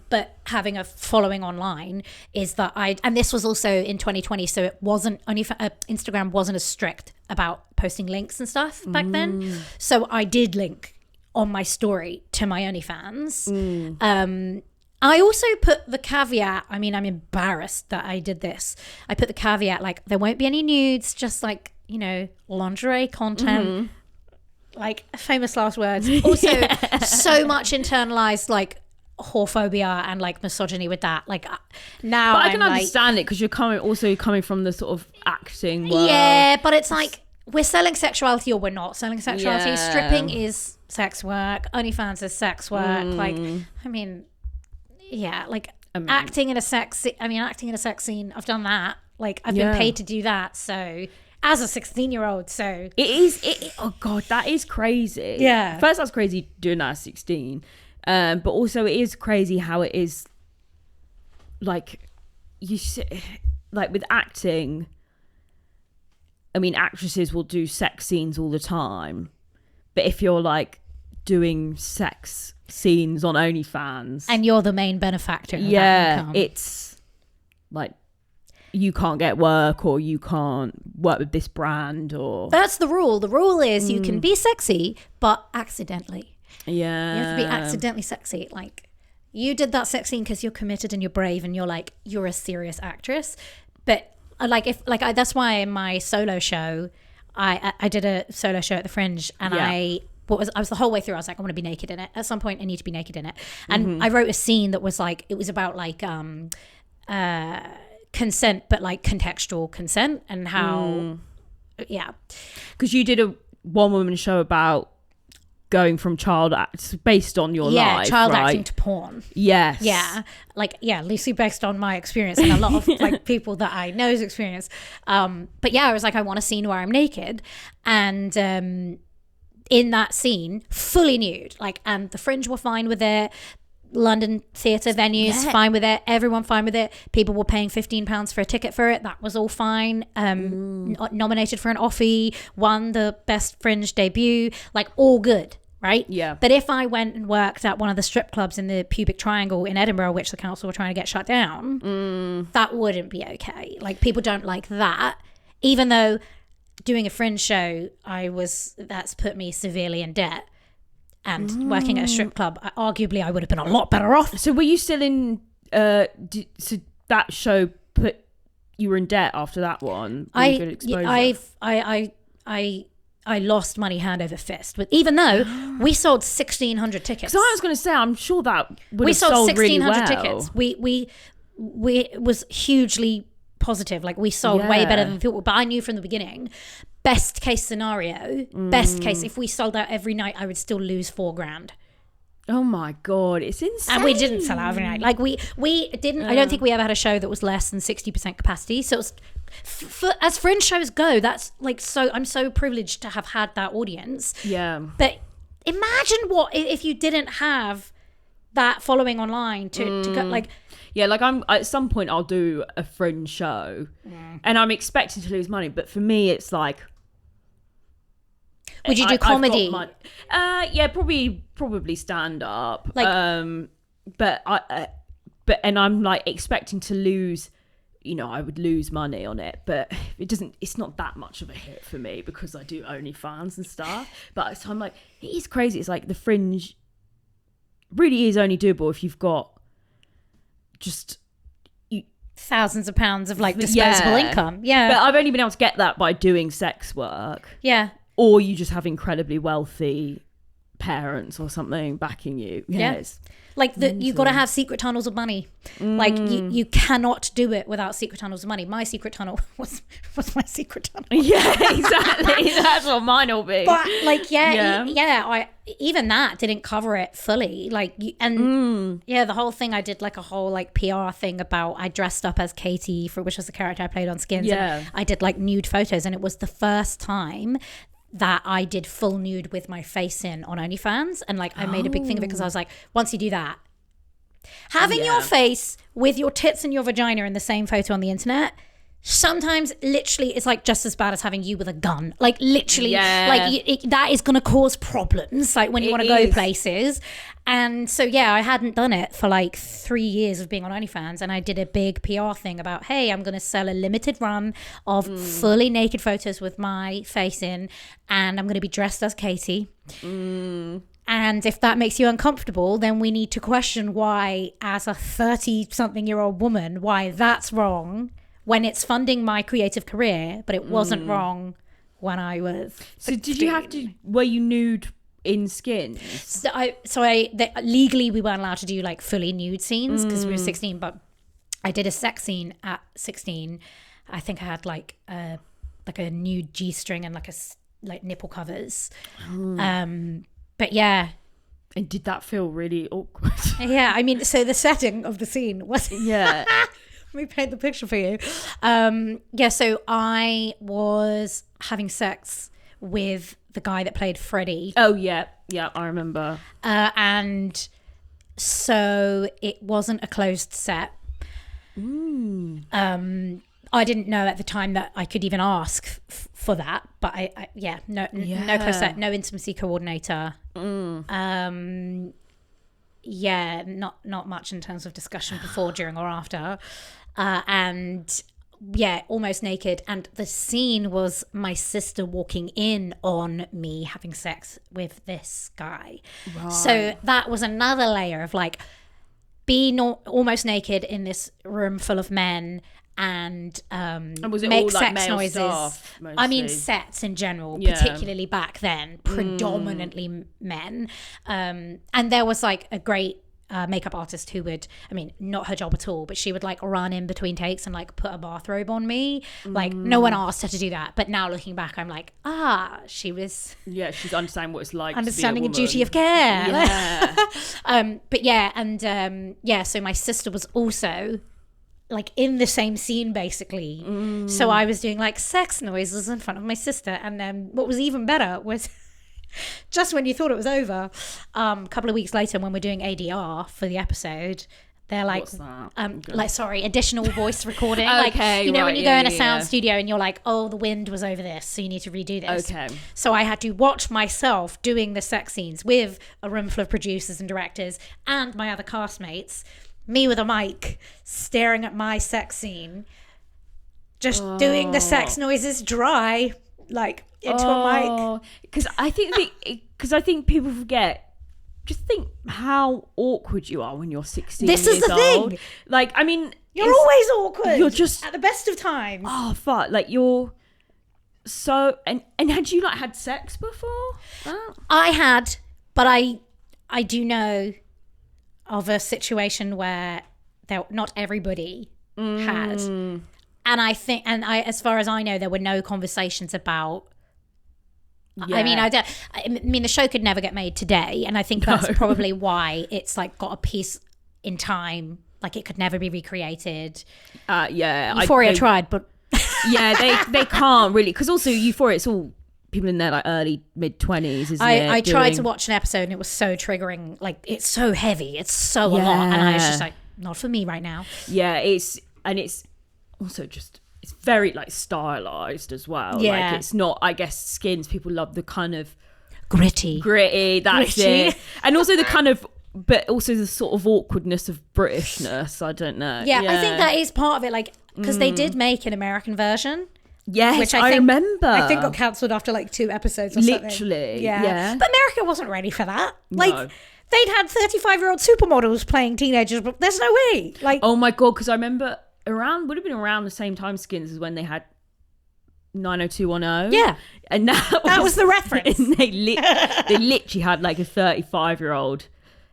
But having a following online is that and this was also in 2020, so it wasn't only Instagram wasn't as strict about posting links and stuff back then. So I did link on my story to my OnlyFans. I also put the caveat, I mean, I'm embarrassed that I did this. I put the caveat, like, there won't be any nudes, just like, you know, lingerie content. like famous last words. Also, so much internalized like whorephobia and like misogyny with that. Like now, but I can understand it because you're coming from the sort of acting world. Yeah, but it's like we're selling sexuality or we're not selling sexuality. Yeah. Stripping is sex work. OnlyFans is sex work. Like, I mean, yeah, like acting in a sex scene. I've done that. Like, I've been paid to do that. So, as a 16-year-old, so it is. Oh God, that is crazy. Yeah. First, that's crazy doing that at 16. But also, it is crazy how it is. Like, like with acting. I mean, actresses will do sex scenes all the time, but if you're like doing sex scenes on OnlyFans and you're the main benefactor, it's like you can't get work or you can't work with this brand or that's the rule. The rule is you can be sexy, but accidentally. Yeah, you have to be accidentally sexy. Like you did that sex scene because you're committed and you're brave and you're a serious actress, but. That's why in my solo show, I did a solo show at the Fringe, and I was the whole way through. I was like, I want to be naked in it. At some point, I need to be naked in it. And I wrote a scene that was like, it was about like consent, but like contextual consent and how, because you did a one woman show about going from child acts based on your life, child right? acting to porn. Yes. Yeah. Loosely based on my experience and a lot of like people that I know's experience. But yeah, I was like, I want a scene where I'm naked. And in that scene, fully nude. Like, and the Fringe were fine with it. London theatre venues, fine with it. Everyone fine with it. People were paying £15 for a ticket for it. That was all fine. Nominated for an Offie, won the best Fringe debut. Like, all good, right? Yeah. But if I went and worked at one of the strip clubs in the Pubic Triangle in Edinburgh, which the council were trying to get shut down, that wouldn't be okay. Like, people don't like that. Even though doing a Fringe show, that's put me severely in debt. And working at a strip club, arguably I would have been a lot better off. So were you still in, so that show you were in debt after that one? I lost money hand over fist. But even though we sold 1,600 tickets. So I was going to say, I'm sure that would have sold really well. We sold 1,600 tickets. It was hugely positive. Like we sold way better than people. But I knew from the beginning, best case scenario, if we sold out every night, I would still lose $4,000. Oh my God, it's insane. And we didn't sell out every night. Like we didn't, I don't think we ever had a show that was less than 60% capacity. So it was, as Fringe shows go, that's like, so I'm so privileged to have had that audience. Yeah. But imagine what, if you didn't have that following online to go, like, yeah, like I'm at some point I'll do a Fringe show and I'm expecting to lose money, but for me it's like, would you do comedy? Yeah, probably stand up. Like, but I'm like expecting to lose. I would lose money on it, but it's not that much of a hit for me because I do OnlyFans and stuff. But so I'm like, it is crazy. It's like the Fringe really is only doable if you've got just thousands of pounds of like disposable income. Yeah, but I've only been able to get that by doing sex work. Yeah. Or you just have incredibly wealthy parents or something backing you. Yes. Like you got to have secret tunnels of money. Like you cannot do it without secret tunnels of money. My secret tunnel was my secret tunnel. Yeah, exactly. That's what mine will be. But like, I even that didn't cover it fully. Like, the whole thing, I did like a whole like PR thing about, I dressed up as Katie, which was the character I played on Skins. Yeah. And I did like nude photos, and it was the first time that I did full nude with my face in on OnlyFans. And like, I made a big thing of it because I was like, once you do that, having your face with your tits and your vagina in the same photo on the internet, sometimes literally it's like just as bad as having you with a gun. Like literally, that is going to cause problems. Like when you want to go places. And so, I hadn't done it for like 3 years of being on OnlyFans. And I did a big PR thing about, hey, I'm going to sell a limited run of fully naked photos with my face in. And I'm going to be dressed as Katie. And if that makes you uncomfortable, then we need to question why, as a 30-something-year-old woman, why that's wrong when it's funding my creative career, but it wasn't wrong when I was. So did you have to? Were you nude in skins? Legally we weren't allowed to do like fully nude scenes because we were 16, but I did a sex scene at 16. I think I had like a nude G-string and like nipple covers. But yeah. And did that feel really awkward? Yeah, I mean, so the setting of the scene was... Yeah. Let me paint the picture for you. So I was having sex with the guy that played Freddie. Oh, yeah. Yeah, I remember. And so it wasn't a closed set. I didn't know at the time that I could even ask for that, but no close set, no intimacy coordinator. Not much in terms of discussion before, during, or after, and almost naked. And the scene was my sister walking in on me having sex with this guy. Right. So that was another layer of like being almost naked in this room full of men. And was it make all, like, sex male noises. staff, I mean, mostly? sets in general, particularly back then, predominantly men. And there was like a great makeup artist who would, I mean, not her job at all, but she would like run in between takes and like put a bathrobe on me. Like no one asked her to do that. But now looking back, I'm like, she was. Yeah, she's understanding what it's like. Understanding to be a a duty of care. Yeah. So my sister was also like in the same scene basically. So I was doing like sex noises in front of my sister, and what was even better was just when you thought it was over, a couple of weeks later when we're doing ADR for the episode, they're like, additional voice recording. Okay, like, you know, right, when you go in a sound studio and you're like, oh, the wind was over this, so you need to redo this. Okay. So I had to watch myself doing the sex scenes with a room full of producers and directors and my other castmates, me with a mic staring at my sex scene, just doing the sex noises dry, like into a mic. Because I think people forget. Just think how awkward you are when you're 16 This years is the old. thing. Like, I mean, You're always awkward. You're just at the best of times. Oh fuck! Like you're so and had you like had sex before? I had, but I do know of a situation where not everybody had, and I think, as far as I know, there were no conversations about. Yeah. I mean, the show could never get made today, and I think that's probably why it's like got a piece in time. Like it could never be recreated. Euphoria tried, but they can't really, because also Euphoria, it's all people in their like early mid-20s, isn't it? I tried to watch an episode and it was so triggering. Like it's so heavy, it's so a lot, and I was just like, not for me right now. Yeah, it's also just. It's very like stylized as well. Yeah. Like it's not, I guess, skins. People love the kind of gritty. That's it. And also the kind of, but also the sort of awkwardness of Britishness. I don't know. Yeah. I think that is part of it. Like, because they did make an American version. Yes, which I remember. I think got cancelled after like 2 episodes or something. Literally. Yeah. But America wasn't ready for that. Like, they'd had 35-year-old supermodels playing teenagers, but there's no way. Like, oh my God, because I remember would have been around the same time skins as when they had 90210. Yeah. And that was the reference. And they literally had like a 35-year-old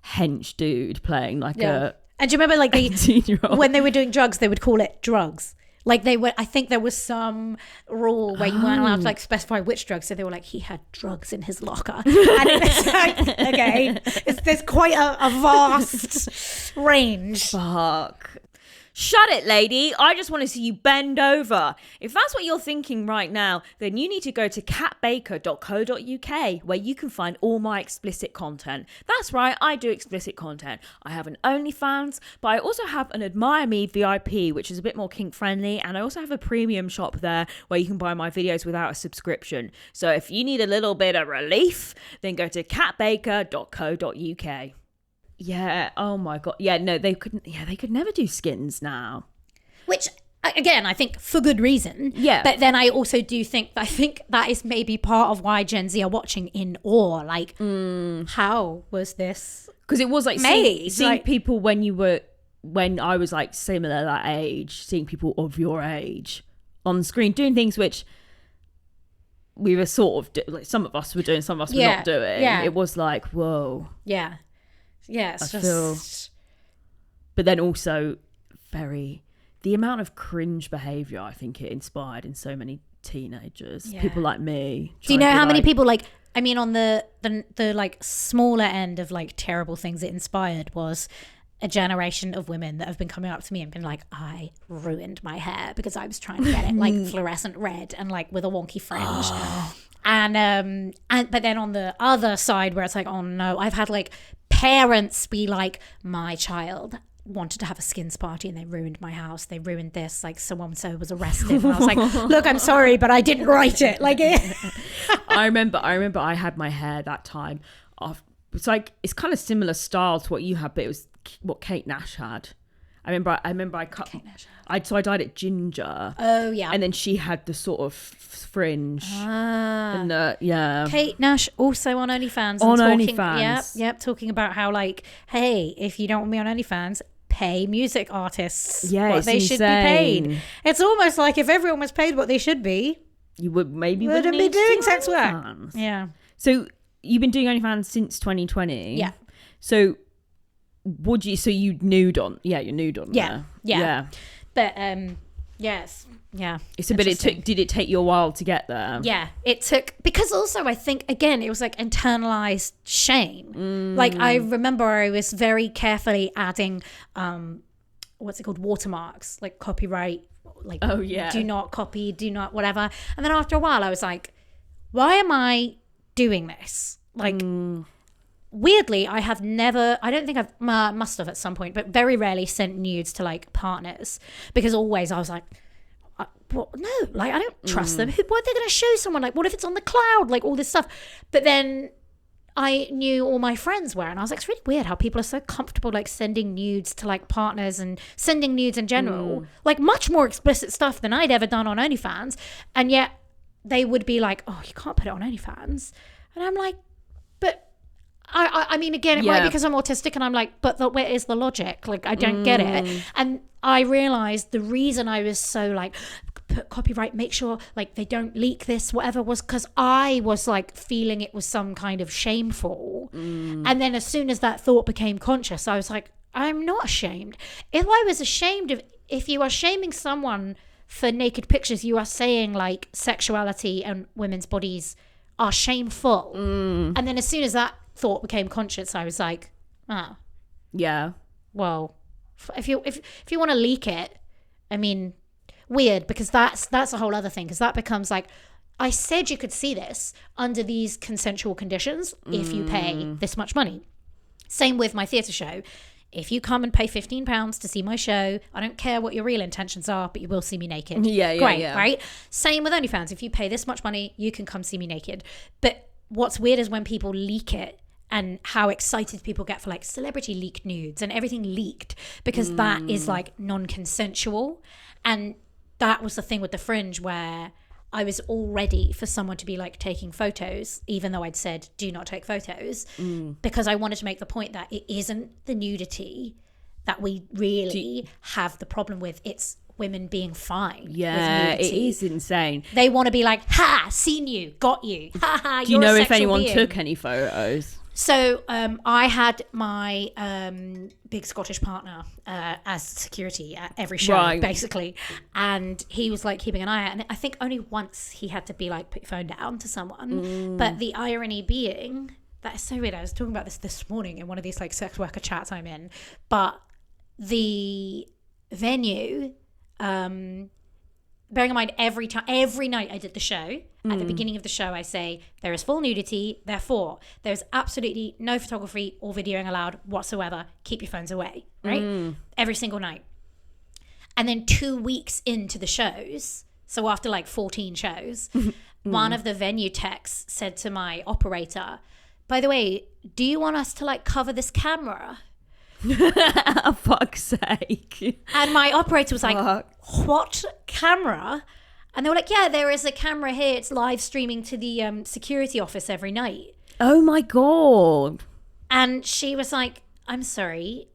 hench dude playing like a. And do you remember like 18-year-old? When they were doing drugs, they would call it drugs. Like I think there was some rule where you weren't allowed to like specify which drugs. So they were like, he had drugs in his locker. And it's like, okay, there's quite a vast range. Fuck. Shut it, lady. I just want to see you bend over. If that's what you're thinking right now, then you need to go to catbaker.co.uk, where you can find all my explicit content. That's right, I do explicit content. I have an OnlyFans, but I also have an Admire Me VIP, which is a bit more kink friendly, and I also have a premium shop there where you can buy my videos without a subscription. So if you need a little bit of relief, then go to catbaker.co.uk. Yeah. Oh my God. Yeah. No, they couldn't. Yeah, they could never do skins now. Which, again, I think for good reason. Yeah. But then I also do think that is maybe part of why Gen Z are watching in awe. Like, how was this? Because it was like made? seeing like, people when I was like similar that age, seeing people of your age on screen doing things which we were sort of like some of us were doing, some of us were not doing. It was like, whoa. Yeah. It's just. But then also the amount of cringe behaviour I think it inspired in so many teenagers, people like me. Do you know how many people like? I mean, on the like smaller end of like terrible things it inspired was a generation of women that have been coming up to me and been like, I ruined my hair because I was trying to get it like fluorescent red and like with a wonky fringe. And but then on the other side where it's like, oh no, I've had like parents be like, my child wanted to have a skins party and they ruined my house, they ruined this, like so-and-so was arrested, and I was like, look, I'm sorry, but I didn't write it. Like I remember I had my hair that time it's like, it's kind of similar style to what you had, but it was what Kate Nash had. I remember I cut I dyed it ginger. Oh yeah. And then she had the sort of fringe. And Kate Nash also on OnlyFans. OnlyFans. Yep. Talking about how like, hey, if you don't want me on OnlyFans, pay music artists what they should be paid. It's almost like if everyone was paid what they should be, you wouldn't be doing sex work. Yeah. So you've been doing OnlyFans since 2020. Yeah. So you nude on? Yeah, you're nude on. Yeah. But yes. Yeah. It's a bit. Did it take you a while to get there? Yeah, it took, because also I think again it was like internalized shame. Like I remember I was very carefully adding what's it called, watermarks, like copyright, like do not copy, do not whatever. And then after a while I was like, why am I doing this? Like weirdly, I don't think I've must have at some point, but very rarely sent nudes to like partners, because always I was like, what? No, like I don't trust them. What are they going to show someone? Like, what if it's on the cloud? Like all this stuff. But then I knew all my friends were, and I was like, it's really weird how people are so comfortable like sending nudes to like partners and sending nudes in general, like much more explicit stuff than I'd ever done on OnlyFans, and yet they would be like, oh, you can't put it on OnlyFans, and I'm like, but I mean, again, it might be because I'm autistic, and I'm like, but where is the logic? Like, I don't get it. And I realized the reason I was so like, put copyright, make sure like they don't leak this, whatever, was because I was like feeling it was some kind of shameful. And then as soon as that thought became conscious, I was like, I'm not ashamed. If I was ashamed of, if you are shaming someone for naked pictures, you are saying like sexuality and women's bodies are shameful. And then as soon as that thought became conscious, I was like, well, if you want to leak it, I mean, weird, because that's a whole other thing, because that becomes like, I said you could see this under these consensual conditions if you pay this much money. Same with my theatre show. If you come and pay £15 to see my show, I don't care what your real intentions are, but you will see me naked. Great, right? Same with OnlyFans. If you pay this much money, you can come see me naked. But what's weird is when people leak it, and how excited people get for like celebrity leaked nudes and everything leaked, because that is like non-consensual. And that was the thing with the fringe, where I was all ready for someone to be like taking photos, even though I'd said do not take photos, because I wanted to make the point that it isn't the nudity that we really have the problem with. It's women being fine. Yeah, it is insane. They want to be like, ha, seen you, got you. Ha ha. Do you know if anyone took any photos? So I had my big Scottish partner as security at every show, basically. And he was like keeping an eye out. And I think only once he had to be like, put your phone down to someone. But the irony being, that is so weird. I was talking about this morning in one of these like sex worker chats I'm in. But the venue, bearing in mind every night I did the show, at the beginning of the show I say there is full nudity, therefore there's absolutely no photography or videoing allowed whatsoever, keep your phones away, right? Every single night. And then 2 weeks into the shows, so after like 14 shows, one of the venue techs said to my operator, by the way, do you want us to like cover this camera? For fuck's sake. And my operator was like, what camera? And they were like, yeah, there is a camera here. It's live streaming to the security office every night. Oh my God. And she was like, I'm sorry,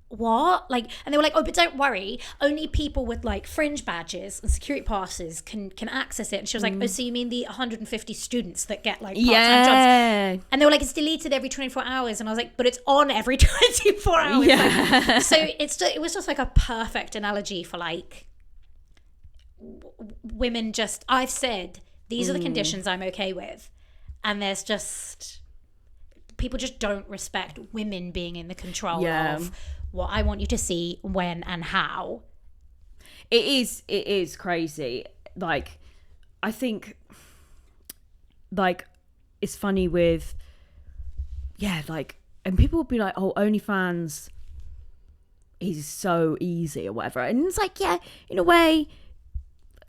what? Like, and they were like, oh, but don't worry, only people with like fringe badges and security passes can access it. And she was like, oh, so you mean the 150 students that get like part-time jobs? And they were like, it's deleted every 24 hours. And I was like, but it's on every 24 hours. Like, so it was just like a perfect analogy for like women. Just, I've said these are the conditions I'm okay with, and there's just people just don't respect women being in the control of what I want you to see, when and how. It is crazy. Like, I think, like, it's funny with, like, and people will be like, oh, OnlyFans is so easy or whatever. And it's like, yeah, in a way,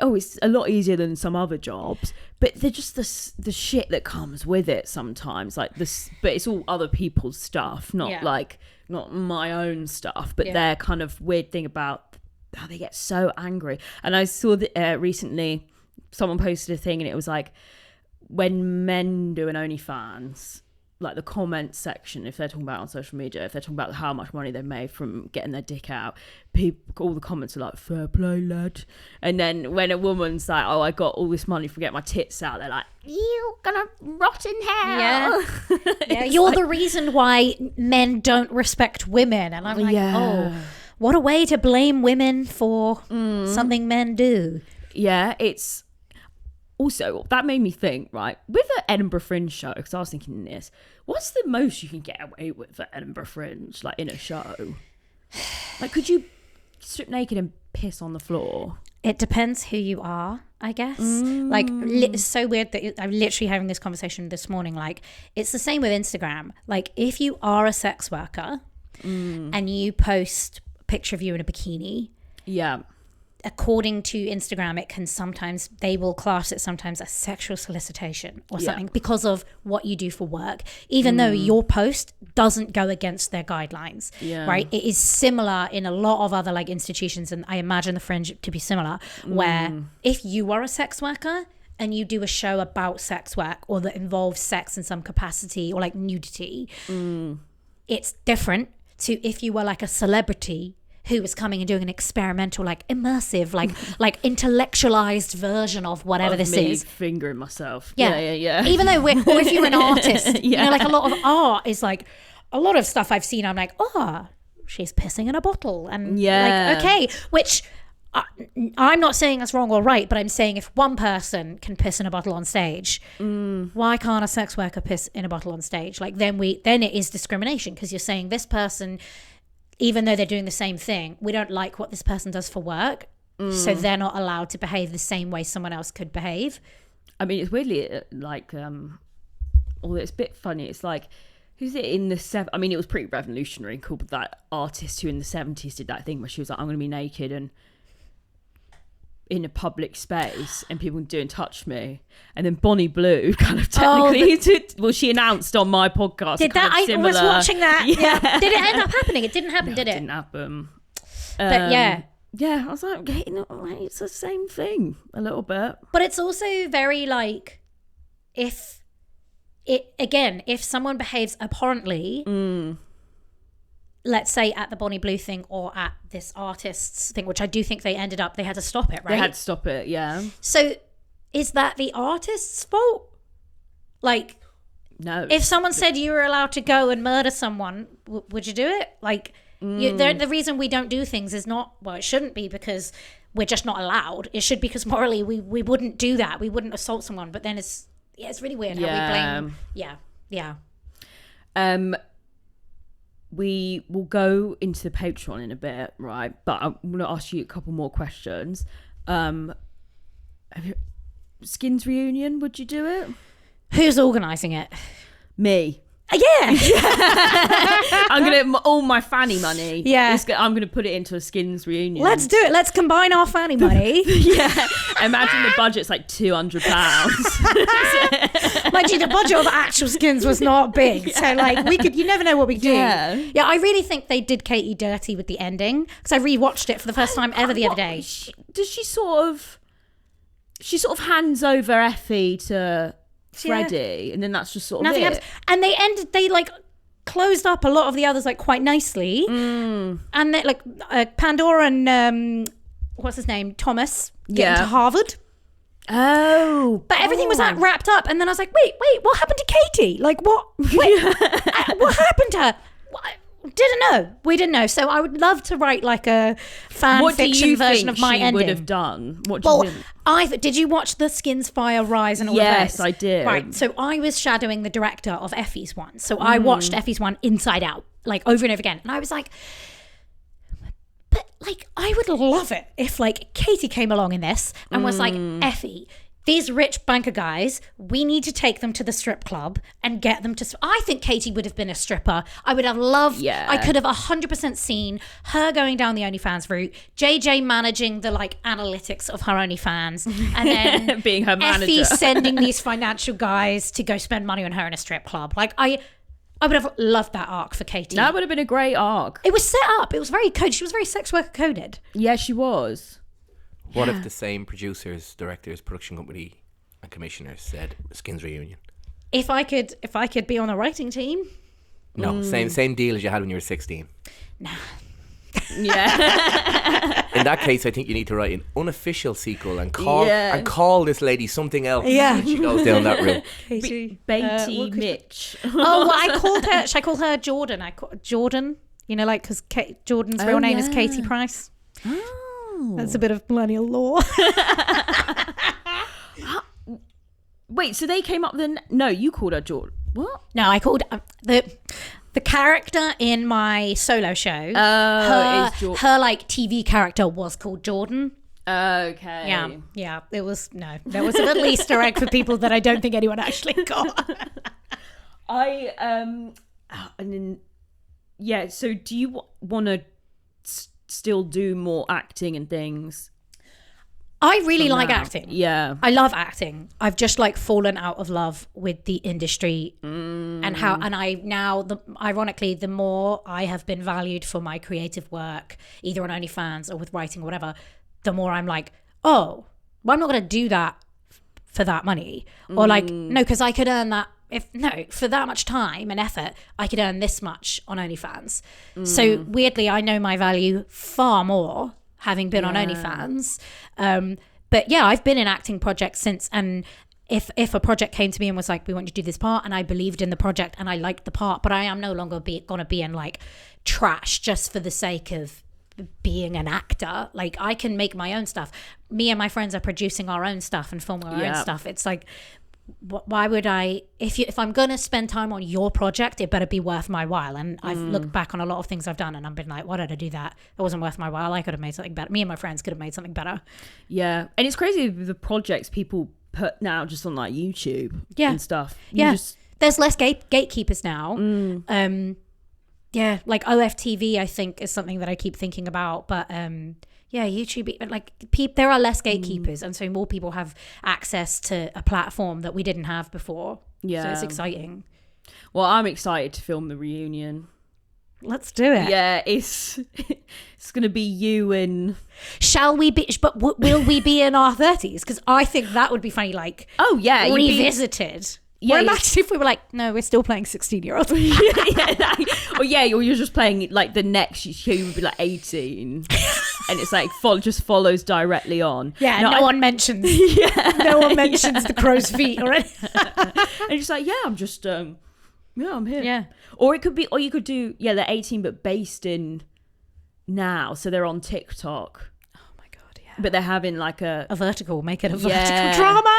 it's a lot easier than some other jobs, but they're just the shit that comes with it sometimes, like this. But it's all other people's stuff, not my own stuff. But their kind of weird thing about how they get so angry. And I saw that recently someone posted a thing, and it was like, when men do an OnlyFans, like the comment section, if they're talking about it on social media, if they're talking about how much money they've made from getting their dick out, all the comments are like, fair play, lad. And then when a woman's like, oh, I got all this money for getting my tits out, they're like, you're gonna rot in hell. Yeah, you're like, the reason why men don't respect women. And I'm like, oh, what a way to blame women for something men do. Yeah, it's also, that made me think, right, with the Edinburgh Fringe show, because I was thinking this, what's the most you can get away with at Edinburgh Fringe, like in a show? Like, could you strip naked and piss on the floor? It depends who you are, I guess. Like, it's so weird that I'm literally having this conversation this morning. Like, it's the same with Instagram. Like, if you are a sex worker and you post a picture of you in a bikini, according to Instagram, it can sometimes, they will class it sometimes as sexual solicitation or something because of what you do for work, even though your post doesn't go against their guidelines, right? It is similar in a lot of other like institutions, and I imagine the Fringe to be similar, where if you are a sex worker and you do a show about sex work or that involves sex in some capacity or like nudity, it's different to if you were like a celebrity who was coming and doing an experimental, like immersive, like intellectualized version of whatever this is. Fingering myself. Yeah. Even though or if you're an artist, you know, like a lot of art is like, a lot of stuff I've seen, I'm like, oh, she's pissing in a bottle. And like, okay, which I'm not saying that's wrong or right, but I'm saying if one person can piss in a bottle on stage, why can't a sex worker piss in a bottle on stage? Like then it is discrimination, because you're saying this person, even though they're doing the same thing, we don't like what this person does for work, so they're not allowed to behave the same way someone else could behave. I mean, it's weirdly like, although it's a bit funny, it's like, who's it in the I mean, it was pretty revolutionary and cool, but that artist who in the 70s did that thing where she was like, I'm going to be naked and in a public space and people doing touch me, and then Bonnie Blue kind of technically she announced on my podcast. Did that? I was watching that. Yeah. Did it end up happening? It didn't happen, did it? It didn't happen. But yeah, I was like, it's the same thing a little bit. But it's also very like, if someone behaves abhorrently, let's say at the Bonnie Blue thing or at this artist's thing, which I do think they had to stop it, right? They had to stop it, yeah. So is that the artist's fault? Like, no. If someone said you were allowed to go and murder someone, would you do it? Like, the reason we don't do things is not, well, it shouldn't be because we're just not allowed. It should be because morally we wouldn't do that. We wouldn't assault someone. But then it's really weird how we blame. Yeah. We will go into the Patreon in a bit, right? But I'm going to ask you a couple more questions. Skins reunion, would you do it? Who's organising it? Me. Yeah. I'm going to, all my fanny money. Yeah. I'm going to put it into a Skins reunion. Let's do it. Let's combine our fanny money. Yeah. Imagine the budget's like £200. Mind you, the budget of actual Skins was not big. Yeah. So like you never know what we do. Yeah, I really think they did Katie dirty with the ending, because I rewatched it for the first time ever the other day. She sort of hands over Effie to Freddie, and then that's just sort of nothing it. happens. And they closed up a lot of the others like quite nicely. And they, like Pandora and what's his name, Thomas, get into Harvard. Oh, but everything was wrapped up, and then I was like, wait, what happened to Katie? Like, what? Wait, what happened to her? We didn't know. So I would love to write like a fan fiction version of my ending. Would have done. What do you think? Did you watch the Skins Fire Rise and all Yes, this? I did. Right. So I was shadowing the director of Effie's one. So I watched Effie's one inside out, like over and over again, and I was like, but like I would love it if like Katie came along in this and was like, Effie, these rich banker guys, we need to take them to the strip club and get them to... I think Katie would have been a stripper. I would have loved... Yeah. I could have 100% seen her going down the OnlyFans route, JJ managing the like analytics of her OnlyFans, and then being her manager. Effie sending these financial guys to go spend money on her in a strip club. Like I would have loved that arc for Katie. That would have been a great arc. It was set up. It was very coded. She was very sex worker coded. Yeah, she was. What if the same producers, directors, production company and commissioners said Skins reunion? If I could be on a writing team. No, same deal as you had when you were 16. Nah. Yeah. In that case, I think you need to write an unofficial sequel and call this lady something else. Yeah. When she goes down that route. Katie. Beatty Mitch. Well, I called her. Should I call her Jordan? Jordan. You know, like because Jordan's real name is Katie Price. Oh. That's a bit of millennial lore. Wait, so they came up with no, you called her Jordan. What? No, I called the character in my solo show. Her like TV character was called Jordan. Okay. Yeah. There was a little Easter egg for people that I don't think anyone actually got. And then so do you want to still do more acting and things? I really like acting. Yeah. I love acting. I've just like fallen out of love with the industry ironically, the more I have been valued for my creative work, either on OnlyFans or with writing or whatever, the more I'm like, oh, well, I'm not going to do that for that money. Or like, no, because I could earn that for that much time and effort, I could earn this much on OnlyFans. So weirdly, I know my value far more having been on OnlyFans. But yeah, I've been in acting projects since, and if a project came to me and was like, we want you to do this part, and I believed in the project and I liked the part, but I am no longer gonna be in like trash just for the sake of being an actor. Like I can make my own stuff. Me and my friends are producing our own stuff and filming our own stuff. It's like, why would I, if I'm gonna spend time on your project, it better be worth my while. And I've looked back on a lot of things I've done and I've been like, why did I do that? It wasn't worth my while. I could have made something better. Me and my friends could have made something better. Yeah. And it's crazy the projects people put now just on like YouTube and stuff. There's less gatekeepers now. Like OFTV I think is something that I keep thinking about, but YouTube, like there are less gatekeepers, and so more people have access to a platform that we didn't have before. Yeah, so it's exciting. Well, I'm excited to film the reunion. Let's do it. Yeah, it's gonna be you and. Shall we be? But will we be in our 30s? Because I think that would be funny. Like, oh yeah, revisited. Yeah, imagine if we were like, no, we're still playing 16-year-olds. Or you're just playing like the next year you would be like 18, and it's like just follows directly on. Yeah, no one mentions. No one mentions the crow's feet or anything. And it's like, I'm just I'm here. Yeah. Or you could do they're 18 but based in now, so they're on TikTok. But they're having like a vertical, make it a vertical drama.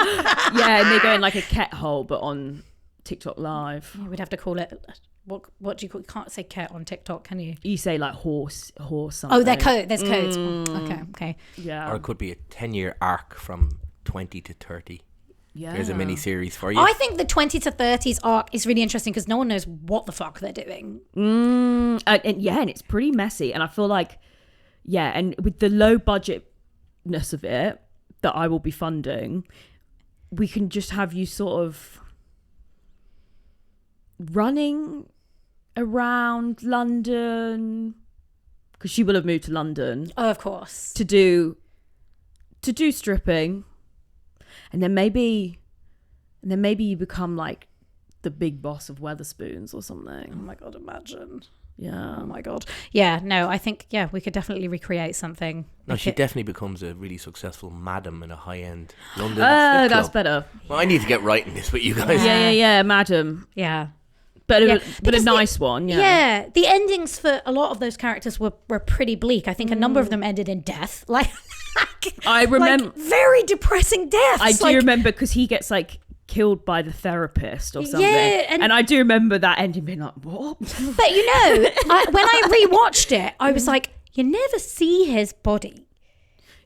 Yeah, and they go in like a ket hole, but on TikTok Live. Yeah, we'd have to call it, what do you call it? You can't say ket on TikTok, can you? You say like horse something. Oh, there's codes. Okay. Yeah. Or it could be a 10-year arc from 20 to 30. Yeah. There's a mini series for you. I think the 20 to 30s arc is really interesting because no one knows what the fuck they're doing. And it's pretty messy. And I feel like, and with the low budget of it that I will be funding, we can just have you sort of running around London, because she will have moved to London, of course, to do stripping, and then maybe you become like the big boss of Wetherspoons or something. Oh my God, imagine. Yeah. Oh my God. Yeah, no, I think, we could definitely recreate something. No, she definitely becomes a really successful madam in a high-end London strip That's club. better. Well, I need to get right in this with you guys. Yeah, madam. Yeah. But a Because nice one, yeah. Yeah, the endings for a lot of those characters were pretty bleak. I think a number of them ended in death. Like, I remember... Like, very depressing deaths. I do remember, because he gets, like, killed by the therapist or something. Yeah, and I do remember that ending being like, what? But you know, when I rewatched it, I was like, you never see his body.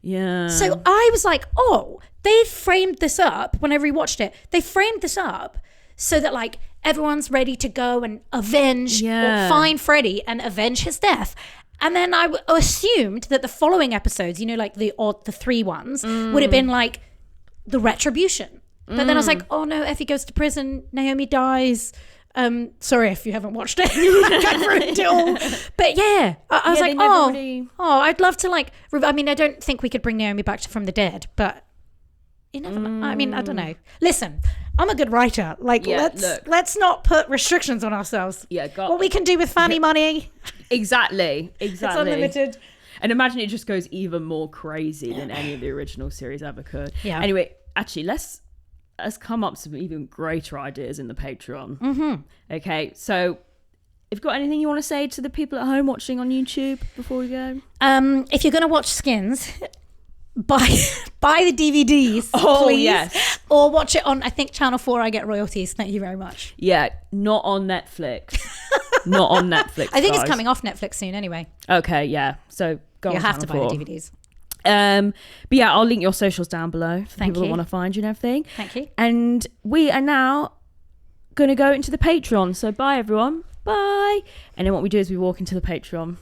Yeah. So I was like, oh, they framed this up. When I rewatched it, they framed this up so that like everyone's ready to go and avenge or find Freddy and avenge his death. And then I assumed that the following episodes, you know, like the 3 ones, would have been like the retribution. But then I was like, oh no, Effie goes to prison, Naomi dies. Sorry if you haven't watched it. I ruined it all. But yeah, I was like, I'd love to like, I mean, I don't think we could bring Naomi back from the dead, but you never know. I mean, I don't know. Listen, I'm a good writer. Like, let's not put restrictions on ourselves. Yeah, what we can do with Fanny money. Exactly. It's unlimited. And imagine it just goes even more crazy than any of the original series ever could. Yeah. Anyway, actually, let's come up with some even greater ideas in the Patreon. Okay, so if you've got anything you want to say to the people at home watching on YouTube before we go? If you're going to watch Skins, buy the DVDs, please. Yes. Or watch it on, I think, Channel 4. I get royalties. Thank you very much. Yeah, not on Netflix. Not on Netflix, I think guys. it's coming off Netflix soon anyway. Okay, yeah. So go on You have to buy Channel 4. the DVDs. But yeah, I'll link your socials down below for people that want to find you and everything. Thank you. And we are now going to go into the Patreon. So bye, everyone. Bye. And then what we do is we walk into the Patreon.